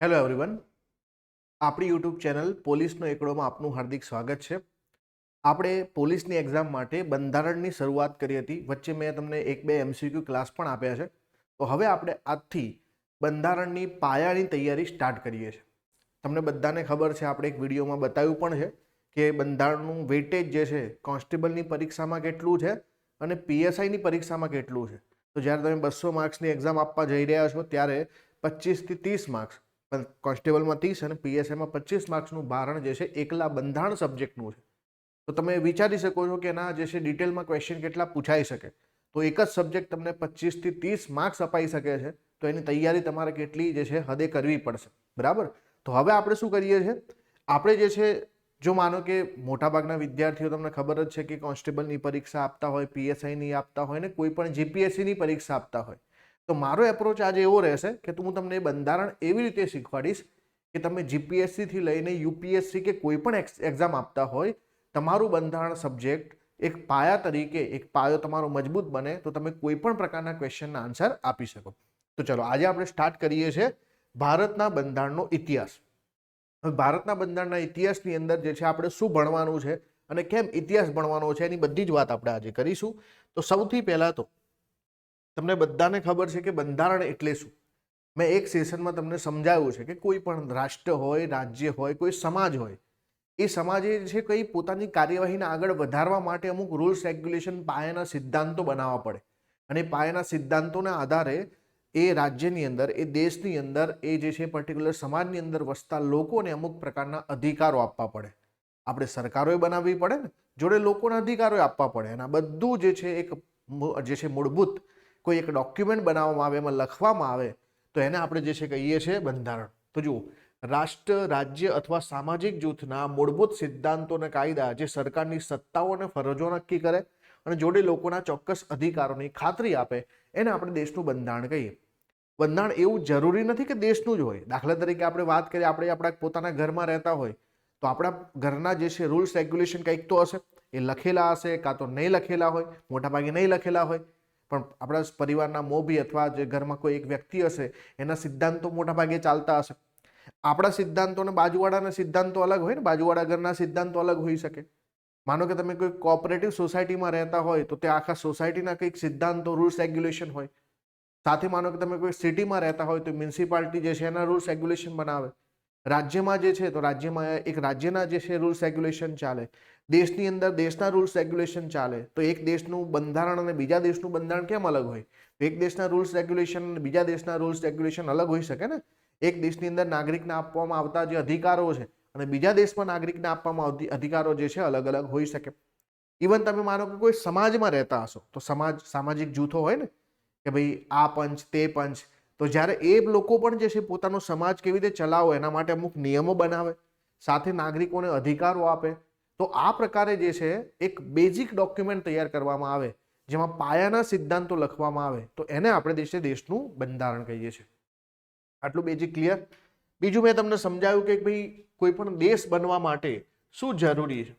Hello everyone, આપણી YouTube channel પોલીસનો એકડોમાં આપનું હાર્દિક સ્વાગત છે. આપણે પોલીસની એક્ઝામ માટે બંધારણની શરૂઆત કરી હતી. વચ્ચે મેં તમને એક બે એમસીક્યુ ક્લાસ પણ આપ્યા છે. તો હવે આપણે આજથી બંધારણની પાયાની તૈયારી સ્ટાર્ટ કરીએ છીએ. તમને બધાને ખબર છે, આપણે એક વિડીયોમાં બતાવ્યું પણ છે કે બંધારણનું વેટેજ જે છે કોન્સ્ટેબલની પરીક્ષામાં કેટલું છે અને પીએસઆઈની પરીક્ષામાં કેટલું છે. તો જ્યારે તમે 200 માર્ક્સની એક્ઝામ આપવા જઈ રહ્યા છો ત્યારે 25 થી 30 માર્ક્સ કોન્સ્ટેબલમાં 30 અને પીએસઆઈમાં 25 માર્ક્સનું ભારણ જે છે એકલા બંધારણ સબ્જેક્ટનું છે. તો તમે વિચારી શકો છો કે એના જે છે ડિટેલમાં ક્વેશ્ચન કેટલા પૂછાઈ શકે. તો એક જ સબ્જેક્ટ તમને 25 થી 30 માર્ક્સ અપાઈ શકે છે. તો એની તૈયારી તમારે કેટલી જે છે હદે કરવી પડશે, બરાબર. તો હવે આપણે શું કરીએ છીએ, આપણે જે છે, જો માનો કે મોટાભાગના વિદ્યાર્થીઓ તમને ખબર જ છે કે કોન્સ્ટેબલની પરીક્ષા આપતા હોય, પીએસઆઈની આપતા હોય ને કોઈ પણ જીપીએસસીની પરીક્ષા આપતા હોય. તો મારો એપ્રોચ આજે એવો રહેશે કે હું તમને બંધારણ એવી રીતે શીખવાડીશ કે તમે જીપીએસસીથી લઈને યુપીએસસી કે કોઈ પણ એક્ઝામ આપતા હોય, તમારું બંધારણ સબ્જેક્ટ એક પાયા તરીકે, એક પાયો તમારો મજબૂત બને તો તમે કોઈ પણ પ્રકારના ક્વેશ્ચનના આન્સર આપી શકો. તો ચલો આજે આપણે સ્ટાર્ટ કરીએ છીએ ભારતના બંધારણનો ઇતિહાસ. હવે ભારતના બંધારણના ઇતિહાસની અંદર જે છે આપણે શું ભણવાનું છે અને કેમ ઇતિહાસ ભણવાનો છે એની બધી જ વાત આપણે આજે કરીશું. તો સૌથી પહેલા તો તમને બધાને ખબર છે કે બંધારણ એટલે શું. મેં એક સેશનમાં તમને સમજાવ્યું છે કે કોઈ પણ રાષ્ટ્ર હોય, રાજ્ય હોય, કોઈ સમાજ હોય, એ સમાજે છે કઈ પોતાની કાર્યવાહીને આગળ વધારવા માટે અમુક રૂલ્સ રેગ્યુલેશન, પાયાના સિદ્ધાંતો બનાવવા પડે. અને પાયાના સિદ્ધાંતોના આધારે એ રાજ્યની અંદર, એ દેશની અંદર, એ જે છે પર્ટિક્યુલર સમાજની અંદર વસતા લોકોને અમુક પ્રકારના અધિકારો આપવા પડે. આપણે સરકારોએ બનાવવી પડે ને, જોડે લોકોના અધિકારો આપવા પડે. અને આ બધું જે છે એક જે છે મૂળભૂત કોઈ એક ડોક્યુમેન્ટ બનાવવામાં આવે, એમાં લખવામાં આવે તો એને આપણે જે છે કહીએ છીએ બંધારણ. તો જુઓ, રાષ્ટ્ર, રાજ્ય અથવા સામાજિક જૂથના મૂળભૂત સિદ્ધાંતો અને કાયદા જે સરકારની સત્તાઓ અને ફરજો નક્કી કરે અને જોડે લોકોના ચોક્કસ અધિકારોની ખાતરી આપે, એને આપણે દેશનું બંધારણ કહીએ. બંધારણ એવું જરૂરી નથી કે દેશનું જ હોય. દાખલા તરીકે આપણે વાત કરીએ, આપણે આપણા પોતાના ઘરમાં રહેતા હોય તો આપણા ઘરના જે છે રૂલ્સ રેગ્યુલેશન કંઈક તો હશે. એ લખેલા હશે કાં તો નહીં લખેલા હોય, મોટાભાગે નહીં લખેલા હોય. પણ આપણા પરિવારના મોભી અથવા જે ઘરમાં કોઈ એક વ્યક્તિ હશે એના સિદ્ધાંતો મોટાભાગે ચાલતા હશે. આપણા સિદ્ધાંતો અને બાજુવાળાના સિદ્ધાંતો અલગ હોય ને, બાજુવાળા ઘરના સિદ્ધાંતો અલગ હોઈ શકે. માનો કે તમે કોઈ કોઓપરેટિવ સોસાયટીમાં રહેતા હોય તો ત્યાં આખા સોસાયટીના કંઈક સિદ્ધાંતો, રૂલ્સ રેગ્યુલેશન હોય. સાથે માનો કે તમે કોઈ સિટીમાં રહેતા હોય તો મ્યુનિસિપાલિટી જે છે એના રૂલ્સ રેગ્યુલેશન બનાવે. રાજ્યમાં જે છે તો રાજ્યમાં એક રાજ્યના જે છે રૂલ્સ રેગ્યુલેશન ચાલે. દેશની અંદર દેશના રૂલ્સ રેગ્યુલેશન ચાલે. તો એક દેશનું બંધારણ અને બીજા દેશનું બંધારણ કેમ અલગ હોય? તો એક દેશના રૂલ્સ રેગ્યુલેશન અને બીજા દેશના રૂલ્સ રેગ્યુલેશન અલગ હોઈ શકે ને. એક દેશની અંદર નાગરિકને આપવામાં આવતા જે અધિકારો છે અને બીજા દેશમાં નાગરિકને આપવામાં આવતી અધિકારો જે છે અલગ અલગ હોઈ શકે. ઇવન તમે માનો કે કોઈ સમાજમાં રહેતા હશો તો સમાજ, સામાજિક જૂથો હોય ને કે ભાઈ આ પંચ, તે પંચ. તો જ્યારે એ લોકો પણ જે છે પોતાનો સમાજ કેવી રીતે ચલાવો એના માટે અમુક નિયમો બનાવે, સાથે નાગરિકોને અધિકારો આપે. તો આ પ્રકારે જે છે એક બેઝિક ડોક્યુમેન્ટ તૈયાર કરવામાં આવે જેમાં પાયાના સિદ્ધાંતો લખવામાં આવે તો એને આપણે દેશનું બંધારણ કહીએ છીએ. આટલું બેઝિક ક્લિયર. બીજું મેં તમને સમજાવ્યું કે ભાઈ કોઈ પણ દેશ બનવા માટે શું જરૂરી છે.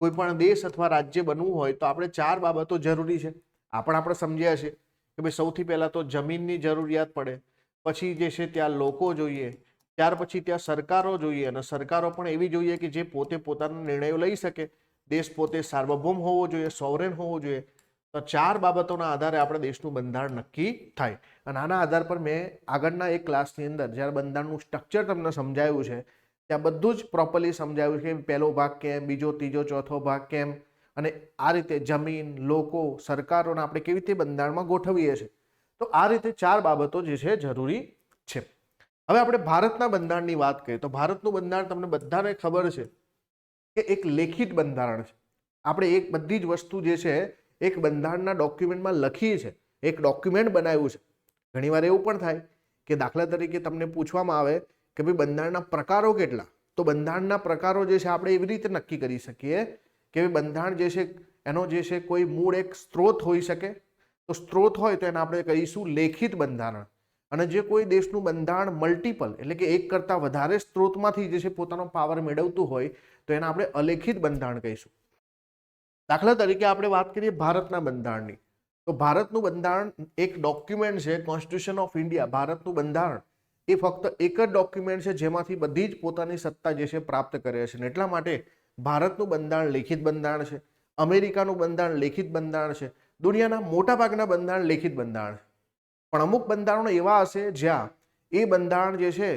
કોઈ પણ દેશ અથવા રાજ્ય બનવું હોય તો આપણે 4 બાબતો જરૂરી છે. આપણે સમજ્યા છે કે ભાઈ સૌથી પહેલા તો જમીનની જરૂરિયાત પડે, પછી જે છે ત્યાં લોકો જોઈએ, ત્યાર પછી ત્યાં સરકારો જોઈએ અને સરકારો પણ એવી જોઈએ કે જે પોતે પોતાના નિર્ણયો લઈ શકે. દેશ પોતે સાર્વભૌમ હોવો જોઈએ, સોવરેન હોવો જોઈએ. તો 4 બાબતોના આધારે આપણે દેશનું બંધારણ નક્કી થાય. અને આના આધાર પર મેં આગળના એક ક્લાસની અંદર જ્યારે બંધારણનું સ્ટ્રક્ચર તમને સમજાવ્યું છે ત્યાં બધું જ પ્રોપરલી સમજાવ્યું કે પહેલો ભાગ કેમ, બીજો, ત્રીજો, ચોથો ભાગ કેમ, અને આ રીતે જમીન, લોકો, સરકારોને આપણે કેવી રીતે બંધારણમાં ગોઠવીએ છીએ. તો આ રીતે 4 બાબતો જે છે જરૂરી છે. હવે આપણે ભારતના બંધારણની વાત કરીએ તો ભારતનું બંધારણ તમને બધાને ખબર છે કે એક લેખિત બંધારણ છે. આપણે એક બધી જ વસ્તુ જે છે એક બંધારણના ડોક્યુમેન્ટમાં લખી છે, એક ડોક્યુમેન્ટ બનાવ્યું છે. ઘણીવાર એવું પણ થાય કે દાખલા તરીકે તમને પૂછવામાં આવે કે ભાઈ બંધારણના પ્રકારો કેટલા. તો બંધારણના પ્રકારો જે છે આપણે એવી રીતે નક્કી કરી શકીએ કે બંધારણ જે છે એનો જે છે કોઈ મૂળ એક સ્ત્રોત હોઈ શકે. તો સ્ત્રોત હોય તો એને આપણે કહીશું લેખિત બંધારણ. અને જે કોઈ દેશનું બંધારણ મલ્ટિપલ એટલે કે એક કરતાં વધારે સ્ત્રોતમાંથી જે છે પોતાનો પાવર મેળવતું હોય તો એને આપણે અલેખિત બંધારણ કહીશું. દાખલા તરીકે આપણે વાત કરીએ ભારતના બંધારણની. તો ભારતનું બંધારણ એક ડોક્યુમેન્ટ છે, કોન્સ્ટિટ્યુશન ઓફ ઇન્ડિયા. ભારતનું બંધારણ એ ફક્ત એક જ ડોક્યુમેન્ટ છે જેમાંથી બધી જ પોતાની સત્તા જે છે પ્રાપ્ત કરે છે. એટલા માટે ભારતનું બંધારણ લેખિત બંધારણ છે, અમેરિકાનું બંધારણ લેખિત બંધારણ છે, દુનિયાના મોટાભાગના બંધારણ લેખિત બંધારણ છે. પણ અમુક બંધારણો એવા હશે જ્યાં એ બંધારણ જે છે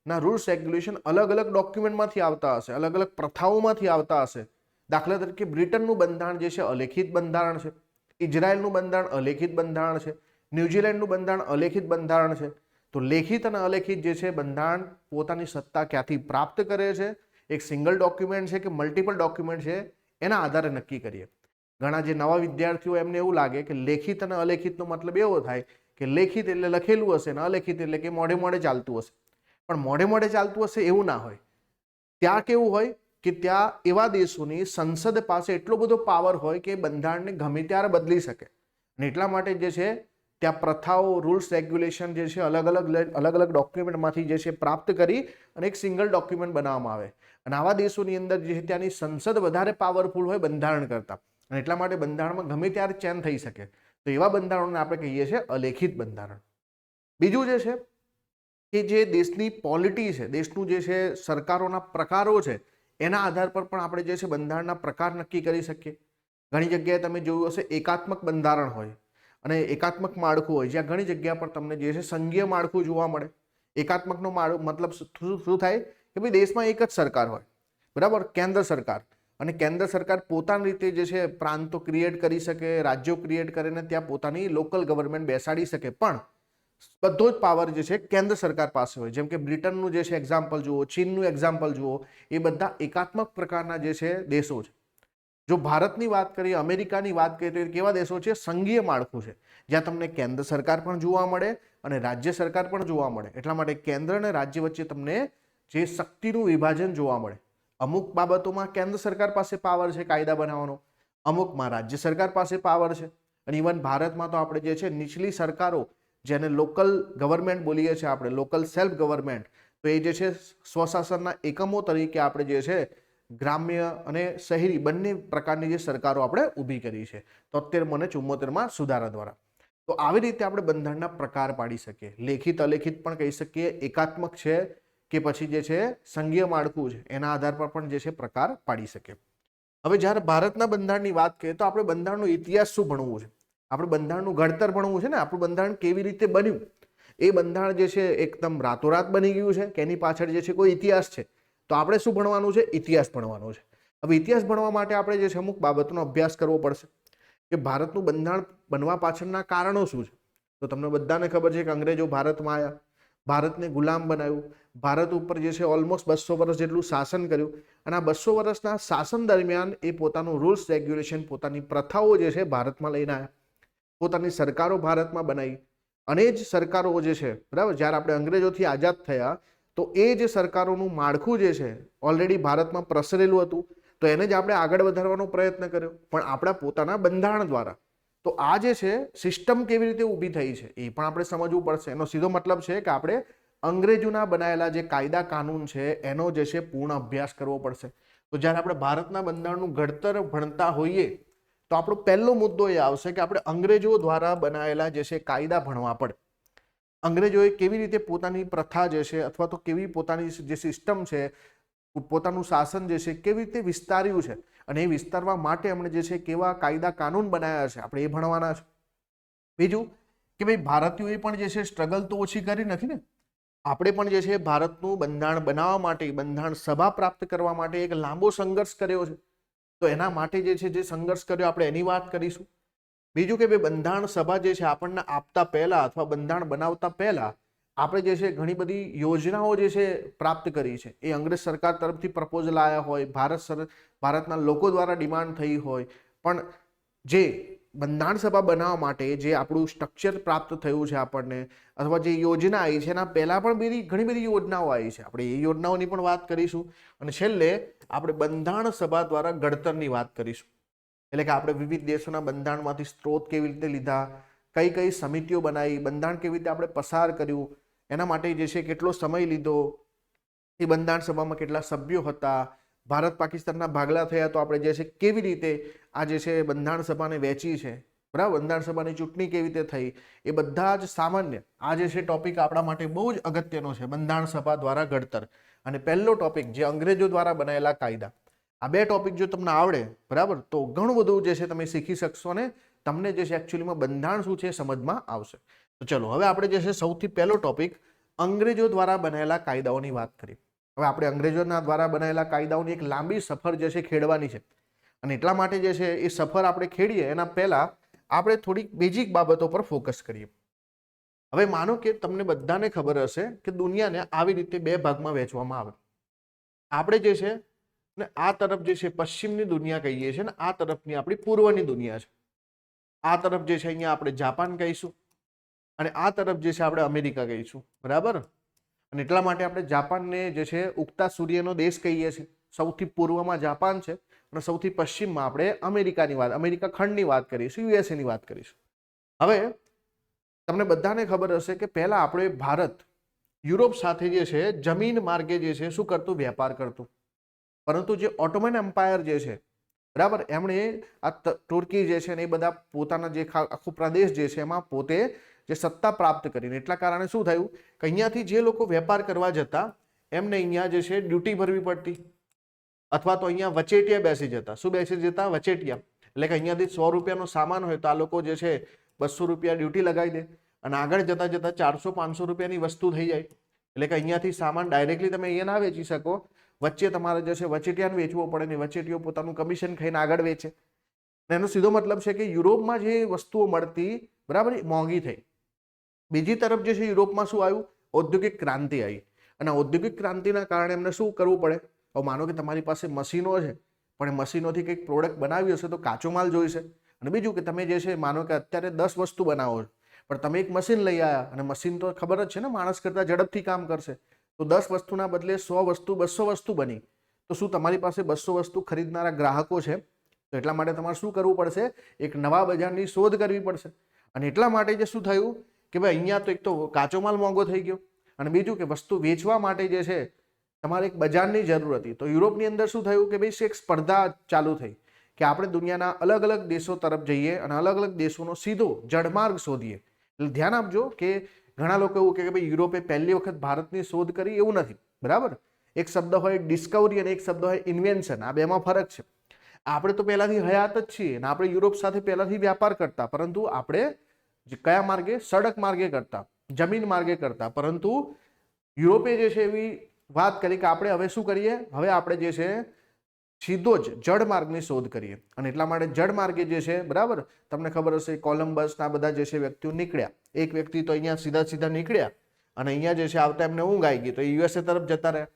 ના રૂલ્સ રેગ્યુલેશન અલગ અલગ ડોક્યુમેન્ટમાંથી આવતા હશે, અલગ અલગ પ્રથાઓમાંથી આવતા હશે. દાખલા તરીકે બ્રિટનનું બંધારણ જે છે અલેખિત બંધારણ છે, ઇઝરાયલનું બંધારણ અલેખિત બંધારણ છે, ન્યુઝીલેન્ડનું બંધારણ અલેખિત બંધારણ છે. તો લેખિત અને અલેખિત જે છે બંધારણ પોતાની સત્તા ક્યાંથી પ્રાપ્ત કરે છે, એક સિંગલ ડોક્યુમેન્ટ છે કે મલ્ટિપલ ડોક્યુમેન્ટ છે, એના આધારે નક્કી કરીએ. ઘણા જે નવા વિદ્યાર્થીઓ એમને એવું લાગે કે લેખિત અને અલેખિતનો મતલબ એવો થાય કે લેખિત એટલે લખેલું હશે ને અલેખિત એટલે કે મોઢે મોઢે ચાલતું હશે. પણ મોઢે મોઢે ચાલતું હશે એવું ના હોય. ત્યાં કેવું હોય કે ત્યાં એવા દેશોની સંસદ પાસે એટલો બધો પાવર હોય કે બંધારણને ગમે ત્યારે બદલી શકે. અને એટલા માટે જે છે ત્યાં પ્રથાઓ, રૂલ્સ રેગ્યુલેશન જે છે અલગ અલગ ડોક્યુમેન્ટમાંથી જે છે પ્રાપ્ત કરી અને એક સિંગલ ડોક્યુમેન્ટ બનાવવામાં આવે. અને આવા દેશોની અંદર જે છે ત્યાંની સંસદ વધારે પાવરફુલ હોય બંધારણ કરતા, અને એટલા માટે બંધારણમાં ગમે ત્યારે ચેન્જ થઈ શકે. તો એવા બંધારણોને આપણે કહીએ છીએ અલેખિત બંધારણ. બીજું જે છે કે જે દેશની પોલિટી છે, દેશનું જે છે સરકારોના પ્રકારો છે, એના આધાર પર પણ આપણે જે છે બંધારણના પ્રકાર નક્કી કરી શકીએ. ઘણી જગ્યાએ તમે જોયું હશે એકાત્મક બંધારણ હોય અને એકાત્મક માળખું હોય, જ્યાં ઘણી જગ્યા પર તમને જે છે સંઘીય માળખું જોવા મળે. એકાત્મકનો મતલબ શું થાય કે ભાઈ દેશમાં એક જ સરકાર હોય, બરાબર, કેન્દ્ર સરકાર. અને કેન્દ્ર સરકાર પોતાની રીતે જે છે પ્રાંતો ક્રિએટ કરી શકે, રાજ્યો ક્રિએટ કરીને ત્યાં પોતાની લોકલ ગવર્મેન્ટ બેસાડી શકે. પણ બધો જ પાવર જે છે કેન્દ્ર સરકાર પાસે હોય. જેમ કે બ્રિટનનું જે છે એક્ઝામ્પલ જુઓ, ચીનનું એક્ઝામ્પલ જુઓ, એ બધા એકાત્મક પ્રકારના જે છે દેશો છે. જો ભારતની વાત કરીએ, અમેરિકાની વાત કરીએ તો એ કેવા દેશો છે? સંઘીય માળખું છે, જ્યાં તમને કેન્દ્ર સરકાર પણ જોવા મળે અને રાજ્ય સરકાર પણ જોવા મળે. એટલા માટે કેન્દ્ર અને રાજ્ય વચ્ચે તમને જે શક્તિનું વિભાજન જોવા મળે. અમુક બાબતોમાં કેન્દ્ર સરકાર પાસે પાવર છે કાયદા બનાવવાનો, અમુકમાં રાજ્ય સરકાર પાસે પાવર છે. અને ઇવન ભારતમાં તો આપણે જે છે નીચલી સરકારો, જેને લોકલ ગવર્મેન્ટ બોલીએ છીએ આપણે, લોકલ સેલ્ફ ગવર્મેન્ટ, તો એ જે છે સ્વશાસનના એકમો તરીકે આપણે જે છે ગ્રામ્ય અને શહેરી બંને પ્રકારની જે સરકારો આપણે ઊભી કરી છે 73 અને 74માં સુધારા દ્વારા. તો આવી રીતે આપણે બંધારણના પ્રકાર પાડી શકીએ. લેખિત અલેખિત પણ કહી શકીએ, એકાત્મક છે કે પછી જે છે સંઘીય માળખું છે, એના આધાર પર પણ જે છે પ્રકાર પાડી શકીએ. હવે જ્યારે ભારતના બંધારણની વાત કરીએ તો આપણે બંધારણનો ઇતિહાસ શું ભણવું છે, આપણે બંધારણનું ઘડતર ભણવું છે ને, આપણું બંધારણ કેવી રીતે બન્યું. એ બંધારણ જે છે એકદમ રાતોરાત બની ગયું છે કે એની પાછળ જે છે કોઈ ઇતિહાસ છે, તો આપણે શું ભણવાનું છે? ઇતિહાસ ભણવાનો છે. હવે ઇતિહાસ ભણવા માટે આપણે જે છે અમુક બાબતનો અભ્યાસ કરવો પડશે કે ભારતનું બંધારણ બનવા પાછળના કારણો શું છે. તો તમને બધાને ખબર છે કે અંગ્રેજો ભારતમાં આવ્યા, ભારતને ગુલામ બનાવ્યું, ભારત ઉપર જે છે ઓલમોસ્ટ 200 વર્ષ જેટલું શાસન કર્યું. અને આ 200 વર્ષના શાસન દરમિયાન એ પોતાનું રૂલ્સ રેગ્યુલેશન, પોતાની પ્રથાઓ જે છે ભારતમાં લઈને આવ્યા, પોતાની સરકારો ભારતમાં બનાવી. અને એ જ સરકારો જે છે, બરાબર, જ્યારે આપણે અંગ્રેજોથી આઝાદ થયા તો એ જે સરકારોનું માળખું જે છે ઓલરેડી ભારતમાં પ્રસરેલું હતું, તો એને જ આપણે આગળ વધારવાનો પ્રયત્ન કર્યો, પણ આપણા પોતાના બંધારણ દ્વારા. તો આ જે છે સિસ્ટમ કેવી રીતે ઊભી થઈ છે એ પણ આપણે સમજવું પડશે. એનો સીધો મતલબ છે કે આપણે અંગ્રેજોના બનાવેલા જે કાયદા કાનૂન છે એનો જે છે પૂર્ણ અભ્યાસ કરવો પડશે. તો જ્યારે આપણે ભારતના બંધારણનું ઘડતર ભણતા હોઈએ તો આપણો પહેલો મુદ્દો એ આવશે કે આપણે અંગ્રેજો દ્વારા બનાવેલા જે છે કાયદા ભણવા પડે. અંગ્રેજોએ કેવી રીતે પોતાની પ્રથા જે છે અથવા તો કેવી પોતાની જે સિસ્ટમ છે, પોતાનું શાસન જે છે કેવી રીતે વિસ્તાર્યું છે, અને એ વિસ્તારવા માટે એમણે જે છે કેવા કાયદા કાનૂન બનાવ્યા છે, આપણે એ ભણવાના છે. બીજું કે ભાઈ ભારતીયોએ પણ જે છે સ્ટ્રગલ તો ઓછી કરી નથી ને. આપણે પણ જે છે ભારતનું બંધારણ બનાવવા માટે, બંધારણ સભા પ્રાપ્ત કરવા માટે એક લાંબો સંઘર્ષ કર્યો છે. તો એના માટે જે છે જે સંઘર્ષ કર્યો આપણે એની વાત કરીશું. બીજું કે ભાઈ બંધારણ સભા જે છે આપણને આપતા પહેલા અથવા બંધારણ બનાવતા પહેલા આપણે જે છે ઘણી બધી યોજનાઓ જે છે પ્રાપ્ત કરી છે. એ અંગ્રેજ સરકાર તરફથી પ્રપોઝલ આવ્યા હોય, ભારતના લોકો દ્વારા ડિમાન્ડ થઈ હોય, પણ જે બંધારણ સભા બનાવવા માટે જે આપણું સ્ટ્રક્ચર પ્રાપ્ત થયું છે આપણને, અથવા જે યોજના આવી છે એના પહેલા પણ ઘણી બધી યોજનાઓ આવી છે. આપણે એ યોજનાઓની પણ વાત કરીશું. અને છેલ્લે આપણે બંધારણ સભા દ્વારા ઘડતરની વાત કરીશું. એટલે કે આપણે વિવિધ દેશોના બંધારણમાંથી સ્ત્રોત કેવી રીતે લીધા, કઈ કઈ સમિતિઓ બનાવી, બંધારણ કેવી રીતે આપણે પસાર કર્યું, એના માટે જે છે કેટલો સમય લીધો, એ બંધારણ સભામાં કેટલા સભ્યો હતા, ભારત પાકિસ્તાનના ભાગલા થયા તો આપણે જે છે કેવી રીતે આ જે છે બંધારણ સભાને વહેંચી છે, બરાબર, બંધારણ સભાની ચૂંટણી કેવી રીતે થઈ, એ બધા જ સામાન્ય આ જે છે ટોપિક આપણા માટે બહુ જ અગત્યનો છે, બંધારણ સભા દ્વારા ઘડતર. અને પહેલો ટોપિક જે અંગ્રેજો દ્વારા બનાવેલા કાયદા. આ બે ટોપિક જો તમને આવડે, બરાબર, તો ઘણું બધું જે છે તમે શીખી શકશો અને તમને જે છે એકચ્યુઅલીમાં બંધારણ શું છે સમજમાં આવશે. તો ચલો હવે આપણે જે છે સૌથી પહેલો ટોપિક અંગ્રેજો દ્વારા બનાવેલા કાયદાઓની વાત કરીએ. હવે આપણે અંગ્રેજોના દ્વારા બનાવેલા કાયદાઓની એક લાંબી સફર જે છે ખેડવાની છે, અને એટલા માટે જે છે એ સફર આપણે ખેડીએ એના પહેલા આપણે થોડીક બેઝિક બાબતો પર ફોકસ કરીએ. હવે માનો કે તમને બધાને ખબર હશે કે દુનિયાને આવી રીતે બે ભાગમાં વહેંચવામાં આવે. આપણે જે છે ને આ તરફ જે છે પશ્ચિમની દુનિયા કહીએ છીએ, ને આ તરફની આપણી પૂર્વની દુનિયા છે. આ તરફ જે છે અહીંયા આપણે જાપાન કહીશું, અને આ તરફ જે છે આપણે અમેરિકા કહીશું, બરાબર. અને એટલા માટે આપણે જાપાનને જે છે ઉગતા સૂર્યનો દેશ કહીએ છીએ. સૌથી પૂર્વમાં જાપાન છે અને સૌથી પશ્ચિમમાં આપણે અમેરિકા ખંડની વાત કરીશું, યુએસએ ની વાત કરીશું. હવે તમને બધાને ખબર હશે કે પહેલા આપણે ભારત યુરોપ સાથે જે છે જમીન માર્ગે જે છે શું કરતું, વેપાર કરતું. પરંતુ જે ઓટોમન એમ્પાયર જે છે, બરાબર, એમણે આ તુર્કી જે છે ને એ બધા પોતાના જે આખો પ્રદેશ જે છે એમાં પોતે જે સત્તા પ્રાપ્ત કરીને, એટલા કારણે શું થયું કે અહીંયાથી જે લોકો વેપાર કરવા જતા એમને અહીંયા જે છે ડ્યુટી ભરવી પડતી, અથવા તો અહીંયા વચેટિયા બેસી જતા. શું બેસી જતા? વચેટિયા. એટલે કે અહીંયાથી 100 રૂપિયાનો સામાન હોય તો આ લોકો જે છે 200 રૂપિયા ડ્યુટી લગાવી દે, અને આગળ જતા જતા 400-500 રૂપિયાની વસ્તુ થઈ જાય. એટલે કે અહીંયાથી સામાન ડાયરેક્ટલી તમે અહીંયા ના વેચી શકો, વચ્ચે તમારે જે છે વચેટિયાને વેચવો પડે, ને વચેટીઓ પોતાનું કમિશન ખાઈને આગળ વેચે. એનો સીધો મતલબ છે કે યુરોપમાં જે વસ્તુઓ મળતી, બરાબર, મોંઘી થઈ. બીજી તરફ જે છે યુરોપમાં શું આવ્યું? ઔદ્યોગિક ક્રાંતિ આવી. અને ઔદ્યોગિક ક્રાંતિના કારણે એમને શું કરવું પડે? હવે માનો કે તમારી પાસે મશીનો છે, પણ એ મશીનોથી કંઈક પ્રોડક્ટ બનાવી હશે તો કાચો માલ જોઈશે. અને બીજું કે તમે જે છે માનો કે અત્યારે 10 વસ્તુ બનાવો છો, પણ તમે એક મશીન લઈ આવ્યા, અને મશીન તો ખબર જ છે ને માણસ કરતાં ઝડપથી કામ કરશે. તો 10 વસ્તુના બદલે 100 વસ્તુ 200 વસ્તુ બની, તો શું તમારી પાસે 200 વસ્તુ ખરીદનારા ગ્રાહકો છે? તો એટલા માટે તમારે શું કરવું પડશે? એક નવા બજારની શોધ કરવી પડશે. અને એટલા માટે જે શું થયું કે ભાઈ અહીંયા તો એક તો કાચો માલ મોંઘો થઈ ગયો, અને બીજું કે વસ્તુ વેચવા માટે જે છે તમારે એક બજારની જરૂર હતી. તો યુરોપની અંદર શું થયું કે ભાઈ એક સ્પર્ધા ચાલુ થઈ કે આપણે દુનિયાના અલગ અલગ દેશો તરફ જઈએ અને અલગ અલગ દેશોનો સીધો જળમાર્ગ શોધીએ. એટલે ધ્યાન આપજો કે ઘણા લોકો એવું કે ભાઈ યુરોપે પહેલી વખત ભારતની શોધ કરી, એવું નથી, બરાબર. એક શબ્દ હોય ડિસ્કવરી અને એક શબ્દ હોય ઇન્વેન્શન. આ બેમાં ફરક છે. આપણે તો પહેલાથી હયાત જ છીએ અને આપણે યુરોપ સાથે પહેલાથી વ્યાપાર કરતા, પરંતુ આપણે કયા માર્ગે? સડક માર્ગે કરતા, જમીન માર્ગે કરતા. પરંતુ યુરોપે જે છે એવી વાત કરી કે આપણે હવે શું કરીએ? હવે આપણે જે છે સીધો જ જળમાર્ગની શોધ કરીએ. અને એટલા માટે જળમાર્ગે જે છે, બરાબર, તમને ખબર હશે કોલમ્બસના બધા જે છે વ્યક્તિઓ નીકળ્યા. એક વ્યક્તિ તો અહીંયા સીધા નીકળ્યા અને અહીંયા જે છે આવતા એમને ઊંઘ આવી ગઈ, તો યુએસએ તરફ જતા રહ્યા.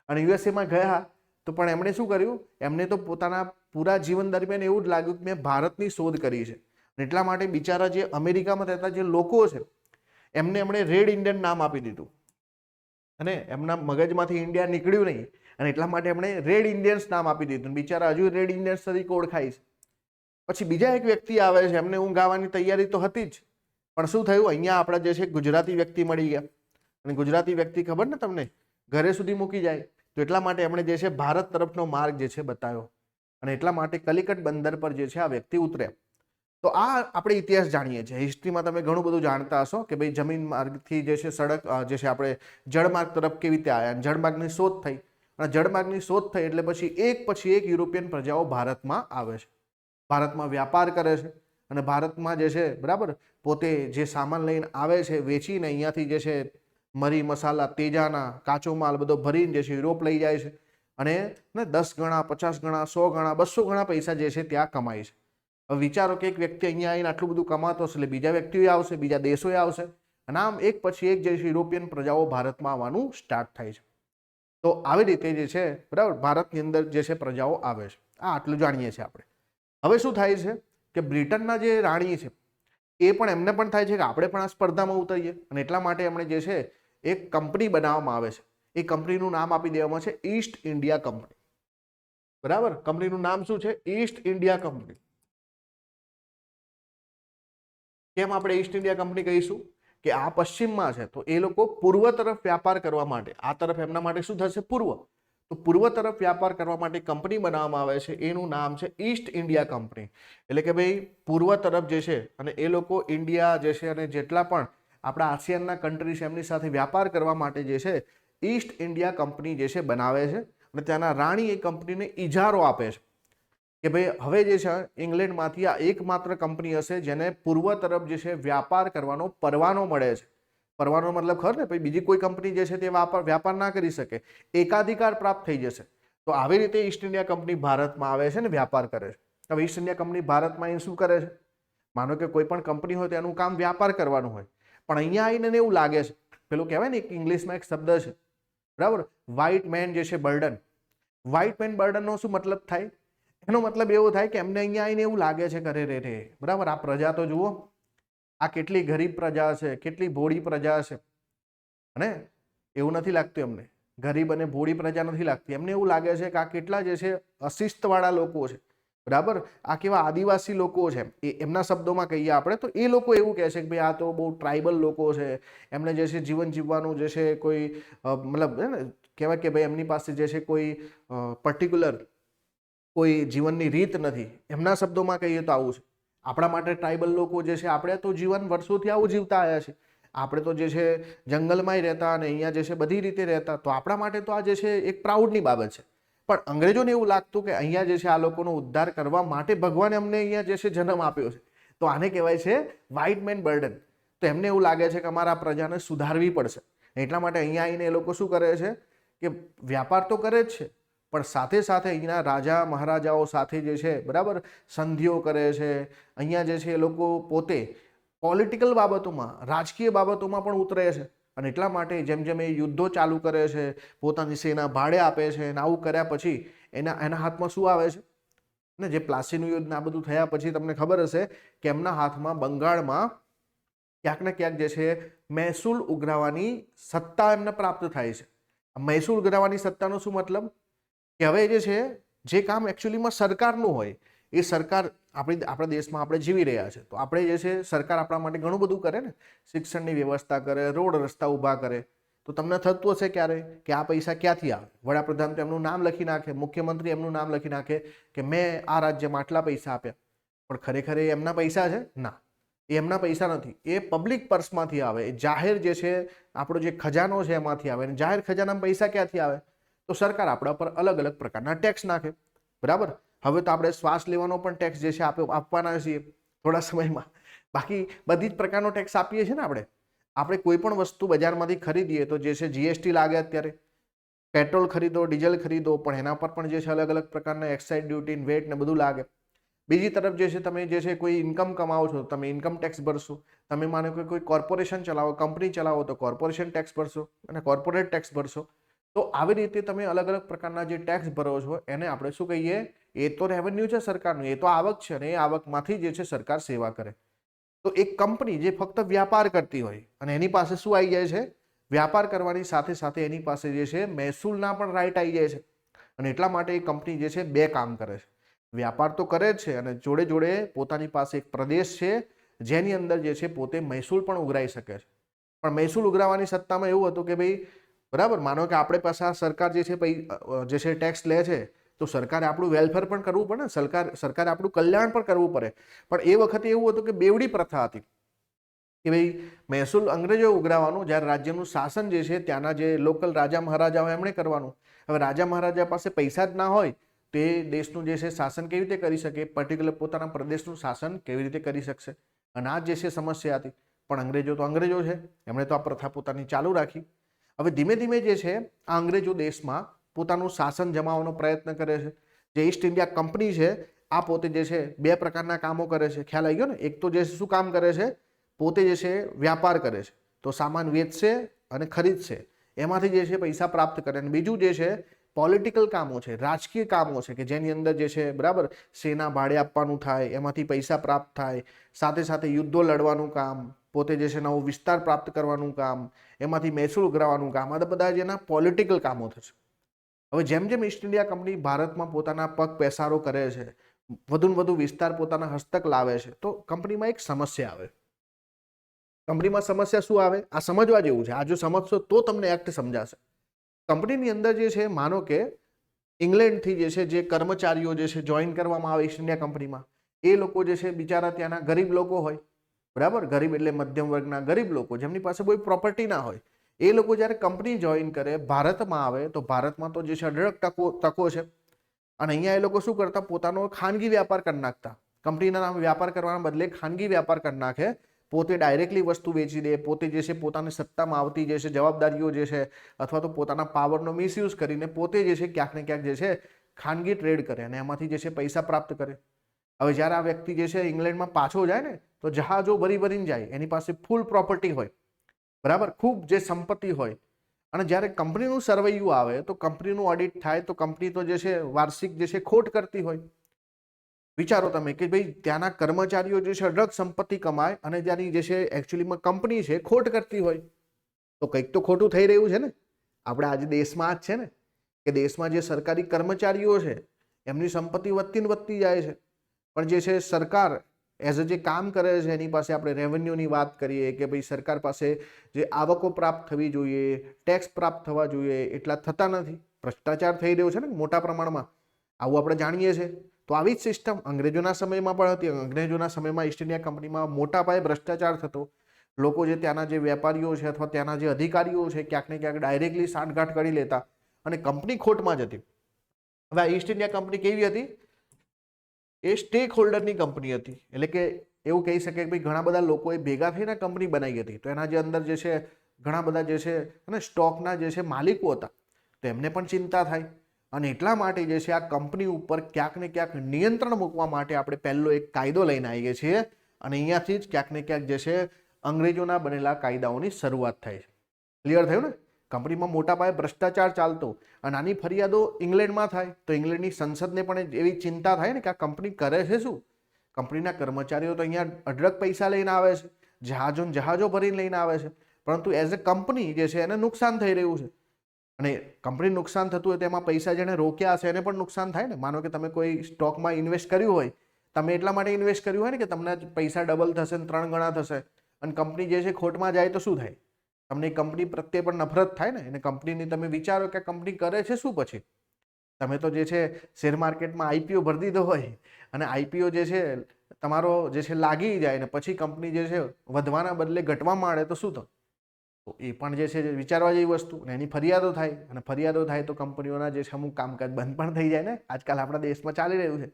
અને યુએસએમાં ગયા તો પણ એમણે શું કર્યું? એમને તો પોતાના પૂરા જીવન દરમિયાન એવું જ લાગ્યું કે મેં ભારતની શોધ કરી છે. એટલા માટે બિચારા જે અમેરિકામાં રહેતા જે લોકો છે એમણે રેડ ઇન્ડિયન નામ આપી દીધું, અને એમના મગજમાંથી ઇન્ડિયા નીકળ્યું નહીં, અને એટલા માટે એમણે રેડ ઇન્ડિયન્સ નામ આપી દીધું. બિચારા હજુ રેડ ઇન્ડિયન્સ તરીકે ઓળખાય છે. પછી બીજા એક વ્યક્તિ આવે છે, એમને ઊંઘ આવવાની તૈયારી તો હતી જ, પણ શું થયું? અહીંયા આપણા જે છે ગુજરાતી વ્યક્તિ મળી ગયા, અને ગુજરાતી વ્યક્તિ ખબર ને તમને ઘરે સુધી મૂકી જાય. તો એટલા માટે એમણે જે છે ભારત તરફનો માર્ગ જે છે બતાવ્યો, અને એટલા માટે કલિકટ બંદર પર જે છે આ વ્યક્તિ ઉતર્યા. તો આ આપણે ઇતિહાસ જાણીએ છીએ. હિસ્ટ્રીમાં તમે ઘણું બધું જાણતા હશો કે ભાઈ જમીન માર્ગથી જે છે સડક જે છે આપણે જળમાર્ગ તરફ કેવી રીતે આવ્યા, જળમાર્ગની શોધ થઈ, અને જળમાર્ગની શોધ થઈ એટલે પછી એક યુરોપિયન પ્રજાઓ ભારતમાં આવે છે, ભારતમાં વ્યાપાર કરે છે, અને ભારતમાં જે છે, બરાબર, પોતે જે સામાન લઈને આવે છે વેચીને અહીંયાથી જે છે મરી મસાલા, તેજાના, કાચો માલ બધો ભરીને જે છે યુરોપ લઈ જાય છે, અને 10 ગણા, 50 ગણા, 100 ગણા, 200 ગણા પૈસા જે છે ત્યાં કમાય છે. હવે વિચારો કે એક વ્યક્તિ અહીંયા આવીને આટલું બધું કમાતો હશે, એટલે બીજા વ્યક્તિઓ આવશે, બીજા દેશોએ આવશે, અને આમ એક પછી એક જે છે યુરોપિયન પ્રજાઓ ભારતમાં આવવાનું સ્ટાર્ટ થાય છે. તો આવી રીતે જે છે, બરાબર, ભારતની અંદર જે છે પ્રજાઓ આવે છે. આ આટલું જાણીએ છીએ આપણે. હવે શું થાય છે કે બ્રિટનના જે રાણી છે એ પણ એમને પણ થાય છે કે આપણે પણ આ સ્પર્ધામાં ઉતરીએ, અને એટલા માટે એમણે જે છે એક કંપની બનાવવામાં આવે છે. એ કંપનીનું નામ આપી દેવામાં છે ઈસ્ટ ઇન્ડિયા કંપની, બરાબર. કંપનીનું નામ શું છે? East India company. કેમ આપણે ઈસ્ટ ઇન્ડિયા કંપની કહીશું? કે આ પશ્ચિમમાં છે, તો એ લોકો પૂર્વ તરફ વ્યાપાર કરવા માટે, આ તરફ એમના માટે શું થશે? પૂર્વ. તો પૂર્વ તરફ વ્યાપાર કરવા માટે કંપની બનાવવામાં આવે છે, એનું નામ છે ઈસ્ટ ઇન્ડિયા કંપની. એટલે કે ભાઈ પૂર્વ તરફ જે છે અને એ લોકો ઇન્ડિયા જે છે અને જેટલા પણ આપણા આસિયાનના કન્ટ્રી છે એમની સાથે વ્યાપાર કરવા માટે જે છે ઈસ્ટ ઇન્ડિયા કંપની જે છે બનાવે છે. અને ત્યાંના રાણી એ કંપનીને ઇજારો આપે છે કે ભાઈ હવે જે છે ઇંગ્લેન્ડમાંથી આ એકમાત્ર કંપની હશે જેને પૂર્વ તરફ જે છે વ્યાપાર કરવાનો પરવાનો મળે છે. પરવાનો મતલબ ખબર ને, બીજી કોઈ કંપની જે છે તે વ્યાપાર ના કરી શકે, એકાધિકાર પ્રાપ્ત થઈ જશે. તો આવી રીતે ઈસ્ટ ઇન્ડિયા કંપની ભારતમાં આવે છે ને વ્યાપાર કરે છે. હવે ઈસ્ટ ઇન્ડિયા કંપની ભારતમાં શું કરે છે? માનો કે કોઈ પણ કંપની હોય તો એનું કામ વ્યાપાર કરવાનું હોય, પણ અહીંયા આવીને એવું લાગે છે, પેલું કહેવાય ને ઇંગ્લિશમાં એક શબ્દ છે બરાબર, વ્હાઇટ મેન જે છે બર્ડન. વ્હાઇટ મેન બર્ડનનો શું મતલબ થાય? એનો મતલબ એવો થાય કે એમને અહીંયા આવીને એવું લાગે છે કે અરે રે બરાબર, આ પ્રજા તો જુઓ, આ કેટલી ગરીબ પ્રજા છે, કેટલી ભોળી પ્રજા છે. અને એવું નથી લાગતું એમને, ગરીબ અને ભોળી પ્રજા નથી લાગતી. એમને એવું લાગે છે કે આ કેટલા જે છે અશિસ્તવાળા લોકો છે બરાબર, આ કેવા આદિવાસી લોકો છે. એમના શબ્દોમાં કહીએ આપણે તો એ લોકો એવું કહે છે કે ભાઈ આ તો બહુ ટ્રાઇબલ લોકો છે, એમને જે છે જીવન જીવવાનું જે છે કોઈ મતલબ ને કહેવાય કે ભાઈ એમની પાસે જે છે કોઈ પર્ટિક્યુલર કોઈ જીવનની રીત નથી. એમના શબ્દોમાં કહીએ તો આવું છે. આપણા માટે ટ્રાઇબલ લોકો જે છે આપણે તો જીવન વર્ષોથી આવું જીવતા આવ્યા છે. આપણે તો જે છે જંગલમાંય રહેતા અને અહીંયા જે છે બધી રીતે રહેતા, તો આપણા માટે તો આ જે છે એક પ્રાઉડની બાબત છે. પણ અંગ્રેજોને એવું લાગતું કે અહીંયા જે છે આ લોકોનો ઉદ્ધાર કરવા માટે ભગવાને અમને અહીંયા જે છે જન્મ આપ્યો છે, તો આને કહેવાય છે વ્હાઇટ મેન બર્ડન. તો એમને એવું લાગે છે કે અમારા પ્રજાને સુધારવી પડશે, એટલા માટે અહીંયા આવીને એ લોકો શું કરે છે કે વ્યાપાર તો કરે જ છે, પણ સાથે સાથે અહીંના રાજા મહારાજાઓ સાથે જે છે બરાબર સંધિઓ કરે છે. અહીંયા જે છે એ લોકો પોતે પોલિટિકલ બાબતોમાં, રાજકીય બાબતોમાં પણ ઉતરે છે. અને એટલા માટે જેમ જેમ એ યુદ્ધો ચાલુ કરે છે, પોતાની સેના ભાડે આપે છે, અને આવું કર્યા પછી એના હાથમાં શું આવે છે ને, જે પ્લાસીનું યુદ્ધ આ બધું થયા પછી તમને ખબર હશે કે એમના હાથમાં બંગાળમાં ક્યાંક ને ક્યાંક જે છે મહેસૂલ ઉઘરાવવાની સત્તા એમને પ્રાપ્ત થાય છે. મહેસૂલ ઉઘરાવવાની સત્તાનો શું મતલબ કે હવે જે કામ એકચ્યુઅલીમાં સરકારનું હોય, એ સરકાર આપણા દેશમાં આપણે જીવી રહ્યા છે, તો આપણે જે છે સરકાર આપણા માટે ઘણું બધું કરે ને, શિક્ષણની વ્યવસ્થા કરે, રોડ રસ્તા ઊભા કરે. તો તમને થતું હશે ક્યારે કે આ પૈસા ક્યાંથી આવે? વડાપ્રધાન તો એમનું નામ લખી નાખે, મુખ્યમંત્રી એમનું નામ લખી નાખે કે મેં આ રાજ્યમાં આટલા પૈસા આપ્યા, પણ ખરેખર એ એમના પૈસા છે? ના, એ એમના પૈસા નથી. એ પબ્લિક પર્સમાંથી આવે, એ જાહેર જે છે આપણો જે ખજાનો છે એમાંથી આવે. અને જાહેર ખજાનામાં પૈસા ક્યાંથી આવે? તો સરકાર આપણા પર અલગ અલગ પ્રકારના ટેક્સ નાખે બરાબર. હવે તો આપણે શ્વાસ લેવાનો પણ ટેક્સ જે છે આપવાના છીએ થોડા સમયમાં. બાકી બધી જ પ્રકારનો ટેક્સ આપીએ છીએ ને આપણે કોઈ પણ વસ્તુ બજારમાંથી ખરીદીએ તો જે છે જીએસટી લાગે. અત્યારે પેટ્રોલ ખરીદો, ડીઝલ ખરીદો, પણ એના પર પણ જે છે અલગ અલગ પ્રકારના એક્સાઇઝ ડ્યુટી, વેટ ને બધું લાગે. બીજી તરફ જે છે તમે જે છે કોઈ ઇન્કમ કમાવો છો, તમે ઇન્કમ ટેક્સ ભરશો. તમે માનો કે કોઈ કોર્પોરેશન ચલાવો, કંપની ચલાવો, તો કોર્પોરેશન ટેક્સ ભરશો અને કોર્પોરેટ ટેક્સ ભરશો. તો આવી રીતે તમે અલગ અલગ પ્રકારના જે ટેક્સ ભરો છો એને આપણે શું કહીએ? એ તો રેવન્યુ છે સરકારનું, એ તો આવક છે, અને એ આવકમાંથી જે છે સરકાર સેવા કરે. તો એક કંપની જે ફક્ત વ્યાપાર કરતી હોય અને એની પાસે શું આવી જાય છે? વ્યાપાર કરવાની સાથે સાથે એની પાસે જે છે મહેસૂલના પણ રાઈટ આવી જાય છે. અને એટલા માટે એ કંપની જે છે બે કામ કરે છે, વ્યાપાર તો કરે જ છે અને જોડે જોડે પોતાની પાસે એક પ્રદેશ છે જેની અંદર જે છે પોતે મહેસૂલ પણ ઉઘરાઈ શકે છે. પણ મહેસૂલ ઉઘરાવવાની સત્તામાં એવું હતું કે ભાઈ બરાબર, માનો કે આપણે પાસે સરકાર જે છે ટેક્સ લે છે, તો સરકારે આપણું વેલફેર પણ કરવું પડે ને, સરકારે આપણું કલ્યાણ પણ કરવું પડે. પણ એ વખતે એવું હતું કે બેવડી પ્રથા હતી કે ભાઈ મહેસૂલ અંગ્રેજો ઉઘરાવવાનું, જ્યારે રાજ્યનું શાસન જે છે ત્યાંના જે લોકલ રાજા મહારાજાઓ એમણે કરવાનું. હવે રાજા મહારાજા પાસે પૈસા જ ના હોય તો એ દેશનું જે છે શાસન કેવી રીતે કરી શકે? પર્ટિક્યુલર પોતાના પ્રદેશનું શાસન કેવી રીતે કરી શકશે? અને આ જે છે સમસ્યા હતી. પણ અંગ્રેજો તો અંગ્રેજો છે, એમણે તો આ પ્રથા પોતાની ચાલુ રાખી. હવે ધીમે ધીમે જે છે આ અંગ્રેજો દેશમાં પોતાનું શાસન જમાવવાનો પ્રયત્ન કરે છે. જે ઈસ્ટ ઇન્ડિયા કંપની છે આ પોતે જે છે બે પ્રકારના કામો કરે છે. ખ્યાલ આવી ગયો ને? એક તો જે શું કામ કરે છે? પોતે જે છે વ્યાપાર કરે છે, તો સામાન વેચશે અને ખરીદશે, એમાંથી જે છે પૈસા પ્રાપ્ત કરે. અને બીજું જે છે પોલિટિકલ કામો છે, રાજકીય કામો છે, કે જેની અંદર જે છે બરાબર સેના ભાડે આપવાનું થાય, એમાંથી પૈસા પ્રાપ્ત થાય. સાથે સાથે યુદ્ધો લડવાનું કામ, પોતે જે છે નવો વિસ્તાર પ્રાપ્ત કરવાનું કામ, એમાંથી મહેસૂલ ઉઘરાવવાનું કામ, આ બધા જેના પોલિટિકલ કામો થશે. હવે જેમ જેમ ઈસ્ટ ઇન્ડિયા કંપની ભારતમાં પોતાના પગ પેસારો કરે છે, વધુ ને વધુ વિસ્તાર પોતાના હસ્તક લાવે છે, તો કંપનીમાં એક સમસ્યા આવે. કંપનીમાં સમસ્યા શું આવે? આ સમજવા જેવું છે. આ જો સમજશો તો તમને એક્ટ સમજાશે. કંપનીની અંદર જે છે માનો કે ઇંગ્લેન્ડથી જે છે જે કર્મચારીઓ જે છે જોઈન કરવામાં આવે ઈસ્ટ ઇન્ડિયા કંપનીમાં, એ લોકો જે છે બિચારા ત્યાંના ગરીબ લોકો હોય, બરાબર, ગરીબ એટલે મધ્યમ વર્ગના ગરીબ લોકો જેમની પાસે કોઈ પ્રોપર્ટી ના હોય, એ લોકો જ્યારે કંપની જોઈન કરે ભારતમાં આવે તો ભારતમાં તો જે છે અઢળક તકો છે, અને અહીંયા એ લોકો શું કરતા, પોતાનો ખાનગી વ્યાપાર કરી નાખતા, કંપનીના નામ વ્યાપાર કરવાના બદલે ખાનગી વ્યાપાર કરી નાખે, પોતે ડાયરેક્ટલી વસ્તુ વેચી દે, પોતે જે છે પોતાની સત્તામાં આવતી જે છે જવાબદારીઓ જે છે અથવા તો પોતાના પાવરનો મિસયુઝ કરીને પોતે જે છે ક્યાંક ને ક્યાંક જે છે ખાનગી ટ્રેડ કરે અને એમાંથી જે છે પૈસા પ્રાપ્ત કરે. હવે જ્યારે આ વ્યક્તિ જે છે ઇંગ્લેન્ડમાં પાછો જાય ને તો જહાજો ભરી ભરીને જાય, એની પાસે ફૂલ પ્રોપર્ટી હોય, બરાબર, ખૂબ જે સંપત્તિ હોય, અને જ્યારે કંપનીનું સર્વૈયું આવે તો કંપનીનું ઓડિટ થાય તો કંપની તો જે છે વાર્ષિક જે છે ખોટ કરતી હોય. વિચારો તમે કે ભાઈ ત્યાંના કર્મચારીઓ જે છે અઢળક સંપત્તિ કમાય અને ત્યાંની જે છે એકચ્યુઅલીમાં કંપની છે ખોટ કરતી હોય, તો કંઈક તો ખોટું થઈ રહ્યું છે ને. આપણે આજે દેશમાં જ છે ને કે દેશમાં જે સરકારી કર્મચારીઓ છે એમની સંપત્તિ વધતી ને વધતી જાય છે, પણ જે છે સરકાર એઝ અ જે કામ કરે છે એની પાસે આપણે રેવન્યુની વાત કરીએ કે ભાઈ સરકાર પાસે જે આવકો પ્રાપ્ત થવી જોઈએ, ટેક્સ પ્રાપ્ત થવા જોઈએ, એટલા થતા નથી, ભ્રષ્ટાચાર થઈ રહ્યો છે ને મોટા પ્રમાણમાં, આવું આપણે જાણીએ છીએ. તો આવી જ સિસ્ટમ અંગ્રેજોના સમયમાં પણ હતી. અંગ્રેજોના સમયમાં ઈસ્ટ ઇન્ડિયા કંપનીમાં મોટા પાયે ભ્રષ્ટાચાર થતો, લોકો જે ત્યાંના જે વેપારીઓ છે અથવા ત્યાંના જે અધિકારીઓ છે ક્યાંક ને ક્યાંક ડાયરેક્ટલી સાંઠગાંઠ કરી લેતા અને કંપની ખોટમાં જતી. હવે આ ઈસ્ટ ઇન્ડિયા કંપની કેવી હતી? એ સ્ટેક હોલ્ડરની કંપની હતી, એટલે કે એવું કહી શકે કે ભાઈ ઘણા બધા લોકોએ ભેગા થઈને કંપની બનાવી હતી, તો એના જે અંદર જે છે ઘણા બધા જે છે અને સ્ટોકના જે છે માલિકો હતા, તો એમને પણ ચિંતા થાય, અને એટલા માટે જે છે આ કંપની ઉપર ક્યાંક ને ક્યાંક નિયંત્રણ મૂકવા માટે આપણે પહેલો એક કાયદો લઈને આવીએ છીએ, અને અહીંયાથી જ ક્યાંક ને ક્યાંક જે છે અંગ્રેજોના બનેલા કાયદાઓની શરૂઆત થાય છે. ક્લિયર થયું ને? કંપનીમાં મોટા પાયે ભ્રષ્ટાચાર ચાલતો અને આની ફરિયાદો ઇંગ્લેન્ડમાં થાય તો ઇંગ્લેન્ડની સંસદને પણ એવી ચિંતા થાય ને કે આ કંપની કરે છે શું? કંપનીના કર્મચારીઓ તો અહીંયા અઢળક પૈસા લઈને આવે છે, જહાજો ભરીને લઈને આવે છે, પરંતુ એઝ અ કંપની જે છે એને નુકસાન થઈ રહ્યું છે, અને કંપની નુકસાન થતું હોય તેમાં પૈસા જેને રોક્યા હશે એને પણ નુકસાન થાય ને. માનો કે તમે કોઈ સ્ટોકમાં ઇન્વેસ્ટ કર્યું હોય, તમે એટલા માટે ઇન્વેસ્ટ કર્યું હોય ને કે તમને પૈસા ડબલ થશે ને 3 ગણા થશે, અને કંપની જે છે ખોટમાં જાય તો શું થાય? તમને કંપની પ્રત્યે પણ નફરત થાય ને. અને કંપનીની તમે વિચારો કે કંપની કરે છે શું? પછી તમે તો જે છે શેર માર્કેટમાં આઈપીઓ ભરી દીધો હોય અને આઈપીઓ જે છે તમારો જે છે લાગી જાય ને પછી કંપની જે છે વધવાના બદલે ઘટવા માંડે તો શું થાય? તો એ પણ જે છે વિચારવા જેવી વસ્તુ. અને એની ફરિયાદો થાય, અને ફરિયાદો થાય તો કંપનીઓના જે છે અમુક કામકાજ બંધ પણ થઈ જાય ને. આજકાલ આપણા દેશમાં ચાલી રહ્યું છે.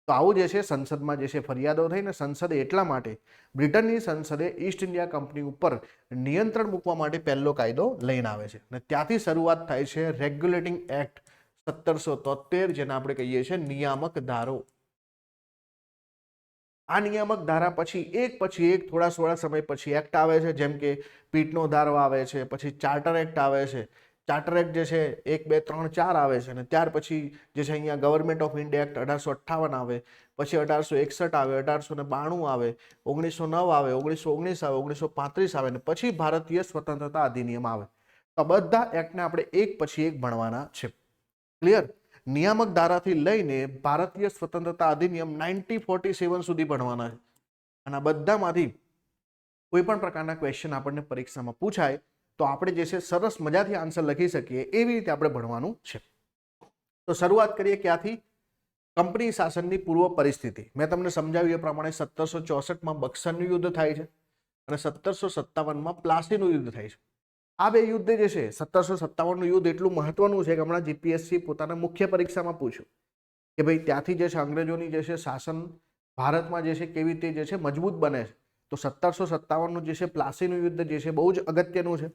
તો આવું જે છે સંસદમાં જે છે ફરિયાદો થઈને સંસદે એટલા માટે બ્રિટનની સંસદે ઈસ્ટ ઇન્ડિયા કંપની ઉપર નિયંત્રણ મૂકવા માટે પહેલો કાયદો લઈને આવે છે, અને ત્યાંથી શરૂઆત થાય છે રેગ્યુલેટિંગ એક્ટ 1773, જેને આપણે કહીએ છીએ નિયામક ધારો. આ નિયામક ધારા પછી એક થોડા સમય પછી એક્ટ આવે છે, જેમ કે પીટનો ધારો આવે છે, પછી ચાર્ટર એક્ટ આવે છે. ચાર્ટર એક્ટ જે છે 1, 2, 3, 4 આવે છે, અને ત્યાર પછી જે છે અહીંયા ગવર્મેન્ટ ઓફ ઇન્ડિયા એક્ટ 1858 આવે, પછી 1861 આવે, 1892 આવે, 1909 આવે, 1919 આવે, 1935 આવે, અને પછી ભારતીય સ્વતંત્રતા અધિનિયમ આવે. તો બધા એક્ટને આપણે એક પછી એક ભણવાના છે. ક્લિયર? નિયામક ધારાથી લઈને ભારતીય સ્વતંત્રતા અધિનિયમ 1947 સુધી ભણવાના છે, અને આ બધામાંથી કોઈ પણ પ્રકારના ક્વેશ્ચન આપણને પરીક્ષામાં પૂછાય તો આપણે જે છે સરસ મજાથી આન્સર લખી શકીએ એવી રીતે આપણે ભણવાનું છે. તો શરૂઆત કરીએ ક્યાંથી? કંપની શાસનની પૂર્વ પરિસ્થિતિ. મેં તમને સમજાવ્યું એ પ્રમાણે 1764માં બક્સરનું યુદ્ધ થાય છે અને 1757માં પ્લાસીનું યુદ્ધ થાય છે. આ બે યુદ્ધ જે છે 1757નું યુદ્ધ એટલું મહત્વનું છે કે હમણાં જીપીએસસી પોતાના મુખ્ય પરીક્ષામાં પૂછ્યું કે ભાઈ ત્યાંથી જે છે અંગ્રેજોની જે છે શાસન ભારતમાં જે છે કેવી રીતે જે છે મજબૂત બને છે. તો 1757નું જે છે પ્લાસીનું યુદ્ધ જે છે બહુ જ અગત્યનું છે.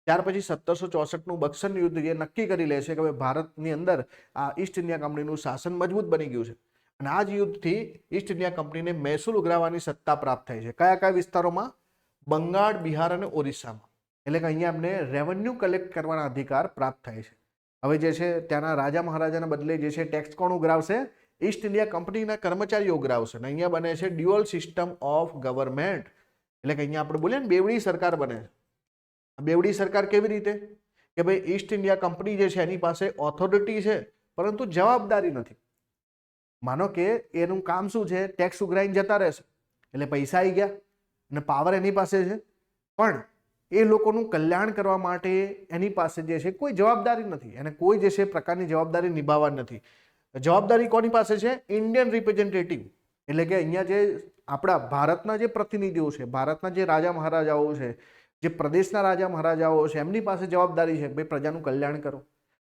ત્યાર પછી 1764નું બક્સરનું યુદ્ધ જે નક્કી કરી લે છે કે ભાઈ ભારતની અંદર આ ઈસ્ટ ઇન્ડિયા કંપનીનું શાસન મજબૂત બની ગયું છે, અને આ જ યુદ્ધથી ઈસ્ટ ઇન્ડિયા કંપનીને મહેસૂલ ઉઘરાવવાની સત્તા પ્રાપ્ત થાય છે. કયા કયા વિસ્તારોમાં? બંગાળ, બિહાર અને ઓરિસ્સામાં. એટલે કે અહીંયા અમને રેવન્યુ કલેક્ટ કરવાના અધિકાર પ્રાપ્ત થાય છે. હવે જે છે ત્યાંના રાજા મહારાજાના બદલે જે છે ટેક્સ કોણ ઉઘરાવશે? ઈસ્ટ ઇન્ડિયા કંપનીના કર્મચારીઓ ઉઘરાવશે. અને અહીંયા બને છે ડ્યુઅલ સિસ્ટમ ઓફ ગવર્મેન્ટ. એટલે કે અહીંયા આપણે બોલીએ ને બેવડી સરકાર બને છે. બેવડી સરકાર કેવી રીતે? કે ભાઈ ઈસ્ટ ઇન્ડિયા કંપની જે છે એની પાસે ઓથોરિટી છે પરંતુ જવાબદારી નથી. માનો કે એનું કામ શું છે? ટેક્સ ઉઘરાઈને જતા રહેશે, એટલે પૈસા આવી ગયા અને પાવર એની પાસે છે, પણ એ લોકોનું કલ્યાણ કરવા માટે એની પાસે જે છે કોઈ જવાબદારી નથી, એને કોઈ જે છે પ્રકારની જવાબદારી નિભાવવા નથી. જવાબદારી કોની પાસે છે? ઇન્ડિયન રિપ્રેઝેન્ટેટિવ, એટલે કે અહીંયા જે આપણા ભારતના જે પ્રતિનિધિઓ છે, ભારતના જે રાજા મહારાજાઓ છે, જે પ્રદેશના રાજા મહારાજાઓ છે, એમની પાસે જવાબદારી છે ભાઈ પ્રજાનું કલ્યાણ કરો.